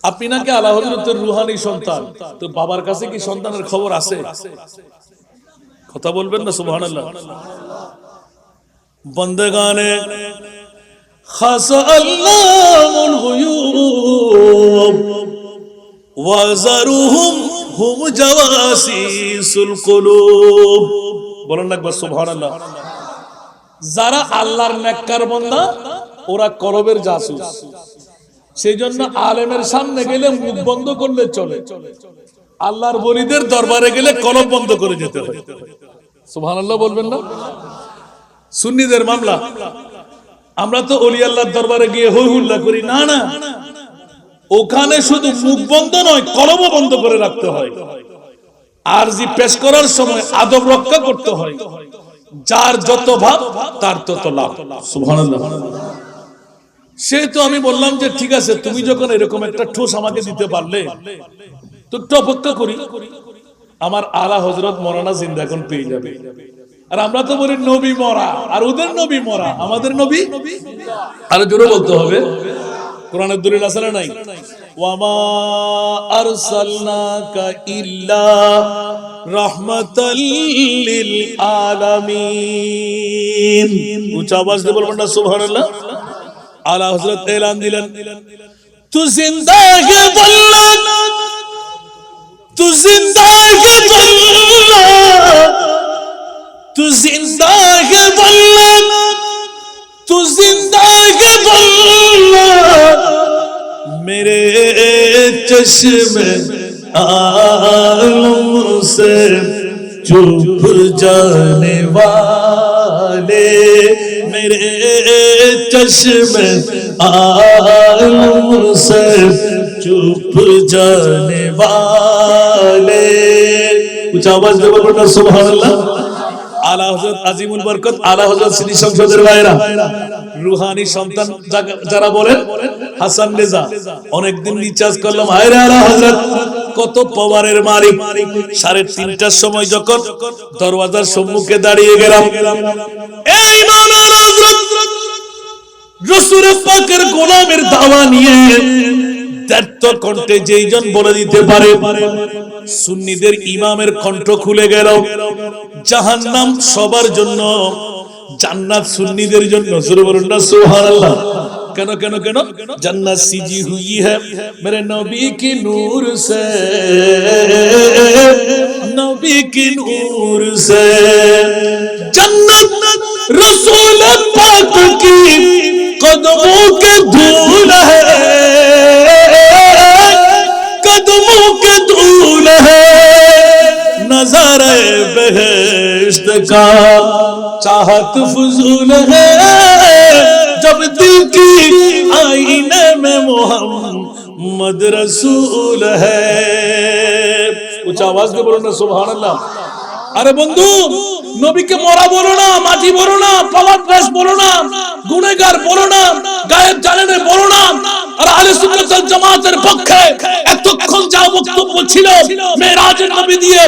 আপনি নাকি আলা হযরতের রুহানি সন্তান, তো বাবার কাছে কি সন্তানের খবর আছে? কথা বলবেন না সুবহানাল্লাহ। বন্দেগানে খাস আল্লাহুল গুয়ুব ওয়া যারুহুম হুম জাওয়াসিসুল কুলুব। বলেন না একবার সুবহানাল্লাহ। যারা আল্লাহর নেককার বান্দা ওরা কলবের জাসুস, সেই জন্য আলেমের সামনে গেলে মুখ বন্ধ করলে চলে, আল্লাহর ওলিদের দরবারে গেলে কলব বন্ধ করে যেতে হয়। সুবহানাল্লাহ বলবেন না? সুন্নিদের মামলা, আমরা তো ওলি আল্লাহর দরবারে গিয়ে হৈ হুল্লা করি না, না, ওখানে শুধু মুখ বন্ধ নয় কলবও বন্ধ করে রাখতে হয়। আরজি পেশ করার সময় আদব রক্ষা করতে হয়। যার যত ভাব তার তত লাভ। সুবহানাল্লাহ। সেহেতু আমি বললাম যে ঠিক আছে, তুমি যখন এরকম একটা ঠোস আমাকে দিতে পারলে তো একটু অপেক্ষা করি। আমার আলা হযরত মরানা জিন্দা এখন পেয়ে যাবে। আর আমরা তো বলি নবী মরা, আর ওদের নবী মরা, আমাদের নবী আরো জোরে বলতে হবে। কোরআনের দলিল আছে না নাই? ওয়ামা আরসালনাকা ইল্লা রাহমাতাল লিল আলামিন। উচ্চ আওয়াজ দিয়ে বলবেন না সুবহানাল্লাহ। আলা হযরত এলান দিলেন, তু জিন্দা হে বল্লা, তু জিন্দা হে বল্লা, তু জিন্দা হে বল্লা, তু জিন্দা হে বল্লা, মেরে চশমে আলম সে চুপ जाने वाले, मेरे चश्मे आलम से चुप जाने वाले। कुछ आवाज दे बोलो ना सुभान अल्लाह। আলা হযরত আজিমুল বরকত আলা হযরত স্মৃতি সংসদের ভাইরা, রুহানি সন্তান যারা বলেন হাসান রেজা, অনেকদিন রিচার্জ করলাম, হায়রে আলা হযরত কত পাওয়ারের মালিক। 3:30টার সময় যখন দরওয়াজার সম্মুখে দাঁড়িয়ে গেলাম, এই মাওলানা হযরত রাসূল পাকের গোলামের দাওয়া নিয়ে দ্ব্যর্থ কণ্ঠে যেইজন বলে দিতে পারে, সুন্নিদের ইমামের কণ্ঠ খুলে গেল। জাহান্নাম সবার জন্য, জান্নাত সুন্নিদের জন্য। জোরে বলুন না সুবহানাল্লাহ। কেন কেন কেন? জান্নাত সিজি হুই है मेरे नबी की नूर से, नबी की नूर से। जन्नत रसूल पाक की कदमों के धूल है, कदमों के धूल है। नज़ारे बहश्त का चाहत फजूल है, जब दिल की आईने में मोहम्मद रसूल है। उच्च आवाज में बोलो ना सुभान अल्लाह। আরে বন্ধু, নবীকে মরা বলো না, মাটি বলো না, পাওয়ার প্রেস বলো না, গুনাহগার বলো না, গায়েব জানেনে বলো না। আর আহলে সুন্নাত ওয়াল জামাতের পক্ষে এতক্ষণ যা বক্তব্য ছিল মেরাজের নবী দিয়ে,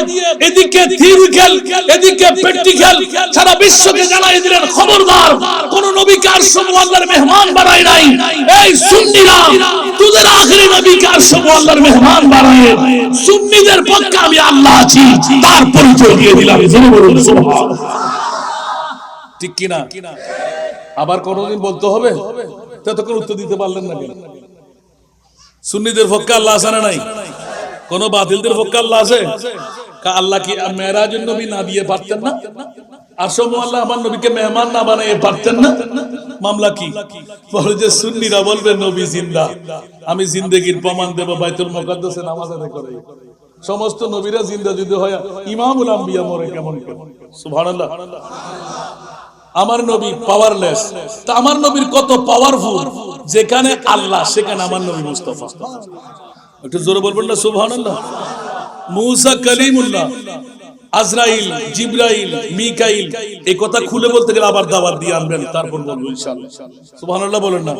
এদিকে থিওরিক্যাল, এদিকে প্র্যাকটিক্যাল, সারা বিশ্বকে জানাই দিলেন খবরদার কোন নবীকে আরশ আল্লাহর মেহমান বানায় নাই। এই সুন্নিরা তোদের বিশ্বের আখেরি নবীকে আরশে আল্লাহর মেহমান বানায় সুন্নিদের পক্ষে আমি আল্লাহ আছি তার পরিচয় দিয়ে দিলাম। জোরে বলুন সুবহানাল্লাহ। ঠিক কি না? আবার কোনদিন বলতে হবে? ততক্ষণ উত্তর দিতে পারলেন না কেন? সুন্নিদের পক্ষে আল্লাহ আছে না নাই? কোন বাতিলদের পক্ষে আল্লাহ আছে? আল্লাহ কি মেরাজুন নবী না দিয়ে পারতেন না? আরশে আল্লাহ আমার নবীকে মেহমান না বানিয়ে পারতেন না? মামলা কি? বলে যে সুন্নিরা বলবে নবী জিন্দা, আমি জিন্দেগির প্রমাণ দেব বাইতুল মুকাদ্দাসে নামাজ আদায় করে। সমস্ত নবীরা জিন্দা যদি হয় ইমামুল আম্বিয়া মরে কেমন কেমন? সুবহানাল্লাহ। আমার নবী পাওয়ারলেস, তা আমার নবীর কত পাওয়ারফুল, যেখানে আল্লাহ সেখানে আমার নবী মুস্তাফা। একটু জোরে বলবেন না সুবহানাল্লাহ। মুসা কালিমুল্লাহ, আজরাইল, জিবরাইল, মিকাইল, এই কথা খুলে বলতে গেলে আবার দাওয়াত দিয়ে আনবেন, তারপর বলবো ইনশাআল্লাহ। সুবহানাল্লাহ বলেন না।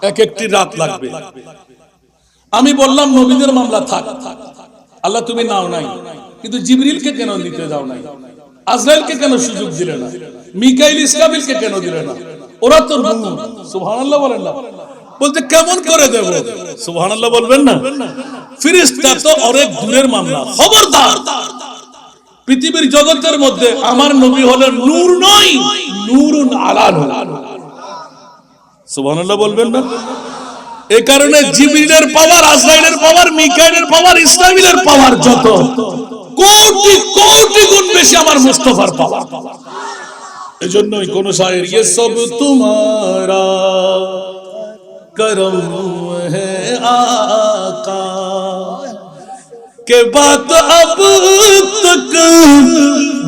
এক একটি রাত লাগবে। আমি বললাম নবীদের মামলা থাক, আল্লাহ তুমি নাও নাই, কিন্তু জিবরিলকে কেন নিতে দাও নাই? আজরাইলকে কেন সুযোগ দিলে না? মিকাইল, ইসরাফিলকে কেন দিলে না? ওরা তো নূর। সুবহানাল্লাহ বলেন না। বলতে কেমন করে দেব? সুবহানাল্লাহ বলবেন না। ফেরেশতা তো অনেক দূরের মামলা। খবরদার, পৃথিবীর জগতের মধ্যে আমার নবী হলেন নূর নয়, নূরুন আলা নূর। সুবহানাল্লাহ বলবেন না। এই কারণে জিবরিলের পাওয়ার, আজরাইলের পাওয়ার, মিকাইলের পাওয়ার, ইসরাফিলের পাওয়ার যত কোটি কোটি গুণ বেশি আমার মুস্তাফার পাওয়ার। এজন্যই কোন শায়ের ये सब तुम्हारा करम है आका के बात अब तक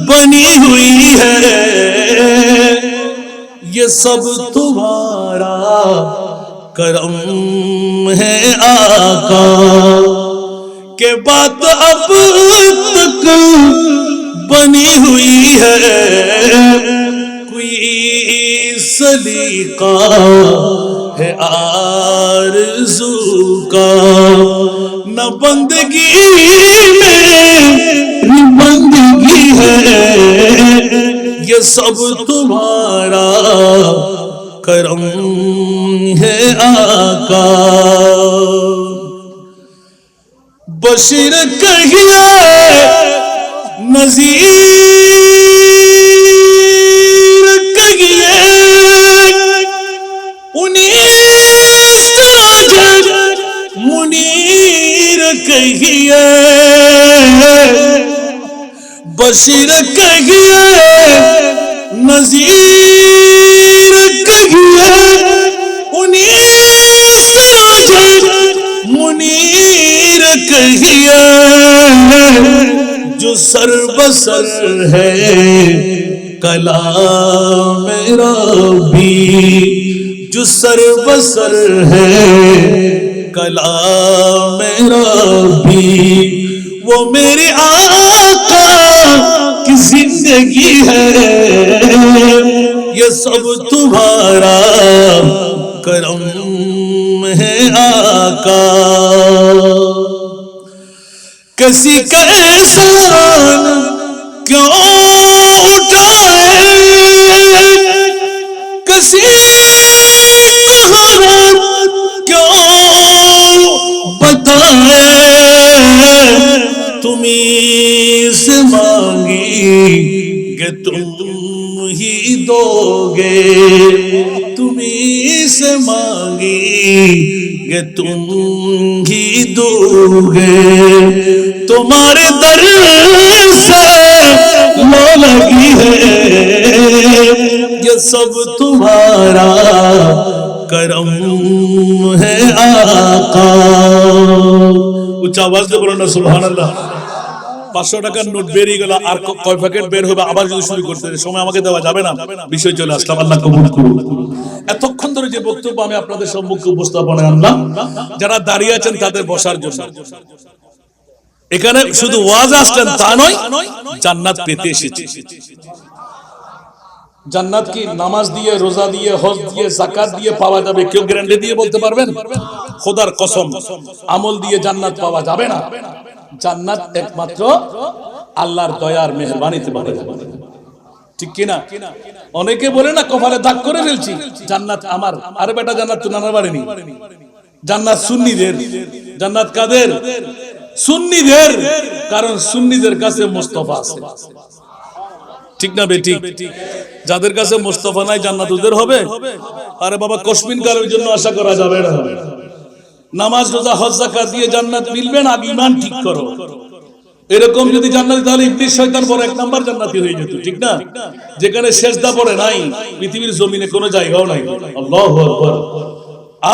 बनी हुई है, ये सब तुम्हारा करम है आका के बात अब तक बनी हुई है, कोई सलीका है आरज़ू का, न बंदगी में बंदगी है, ये सब तुम्हारा करम है आका। बशीर कहिए नज़ीर कहिए, सिराज मुनीर कहिए, बशीर कहिए नज़ीर कहिए, सिराज मुनीर कहिए, जो सर बसर है कलाम रब्बी, जो सर बसर है कलाम रब्बी, वो मेरे आका की जिंदगी है, ये सब तुम्हारा करम है आका। किसी का एहसान क्यों उठाए, किसी को हराम क्यों बताए, तुम्हीं से मांगी कि तुम ही दोगे, तुम्हीं से मांगी कि तुम ही दोगे, तुम्हारे दर से लो लगी है, ये सब तुम्हारा करम है आका। उच्च आवाज से बोलो ना सुभान अल्लाह। 500 টাকার নোট বেরিয়ে গেল, আর কয় প্যাকেট বের হবে আবার যদি শুরু করতে সময় আমাকে দেওয়া যাবে না। বিষয় চলে আসলাম, আল্লাহ কবুল করুন। এতক্ষণ ধরে যে বক্তব্য আমি আপনাদের সম্মুখে উপস্থাপনে আনলাম, যারা দাঁড়িয়ে আছেন তাদের বসার জন্য। এখানে শুধু ওয়াজ আসলেন তা নয়, জান্নাত পেতে এসেছি। জান্নাত কি নামাজ দিয়ে, রোজা দিয়ে, হজ দিয়ে, যাকাত দিয়ে পাওয়া যাবে? কেউ গ্যারান্টি দিয়ে বলতে পারবেন? খোদার কসম, আমল দিয়ে জান্নাত পাওয়া যাবে না। জান্নাত একমাত্র আল্লাহর দয়ার মেহেরবানিতে পাওয়া যাবে। ঠিক কি না? অনেকে বলে না কপালে দাগ করে ফেলছি, জান্নাত আমার। আরে বেটা, জান্নাত তো নানার বাড়ি নেই। জান্নাত সুন্নিদের। জান্নাত কাদের? সুন্নিদের। কারণ সুন্নিদের কাছে মুস্তাফা আছে। ঠিক না বেঠিক? যাদের কাছে মুস্তাফা নাই জান্নাত ওদের হবে? আরে বাবা, কসমিন কালের জন্য আশা করা যাবে না। নামাজ রোজা হজ যাকাত দিয়ে জান্নাত মিলবে না, আগে ঈমান ঠিক করো। এরকম যদি জান্নাতি, তাহলে ইবলিস শয়তান বড় এক নাম্বার জান্নাতি হয়ে যেত, ঠিক না? যেখানে সেজদা পড়ে নাই, পৃথিবীর জমিনে কোনো জায়গাও নাই। আল্লাহু আকবার।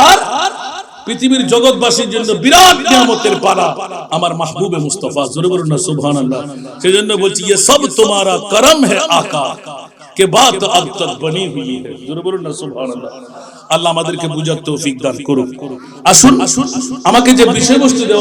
আর পৃথিবীর জগৎবাসীর জন্য বিরাট নিয়ামতের পারা আমার মাহবুবে মুস্তাফা। জোরে বলুন না সুবহানাল্লাহ। সেজন্য বলছি, ये सब तुम्हारा करम है आका के बात अब तक बनी हुई है। জোরে বলুন না সুবহানাল্লাহ। আল্লাহ আমাদেরকে বুঝার তৌফিক দান করুক। আসুন, আমাকে যে বিষয়বস্তু দেওয়া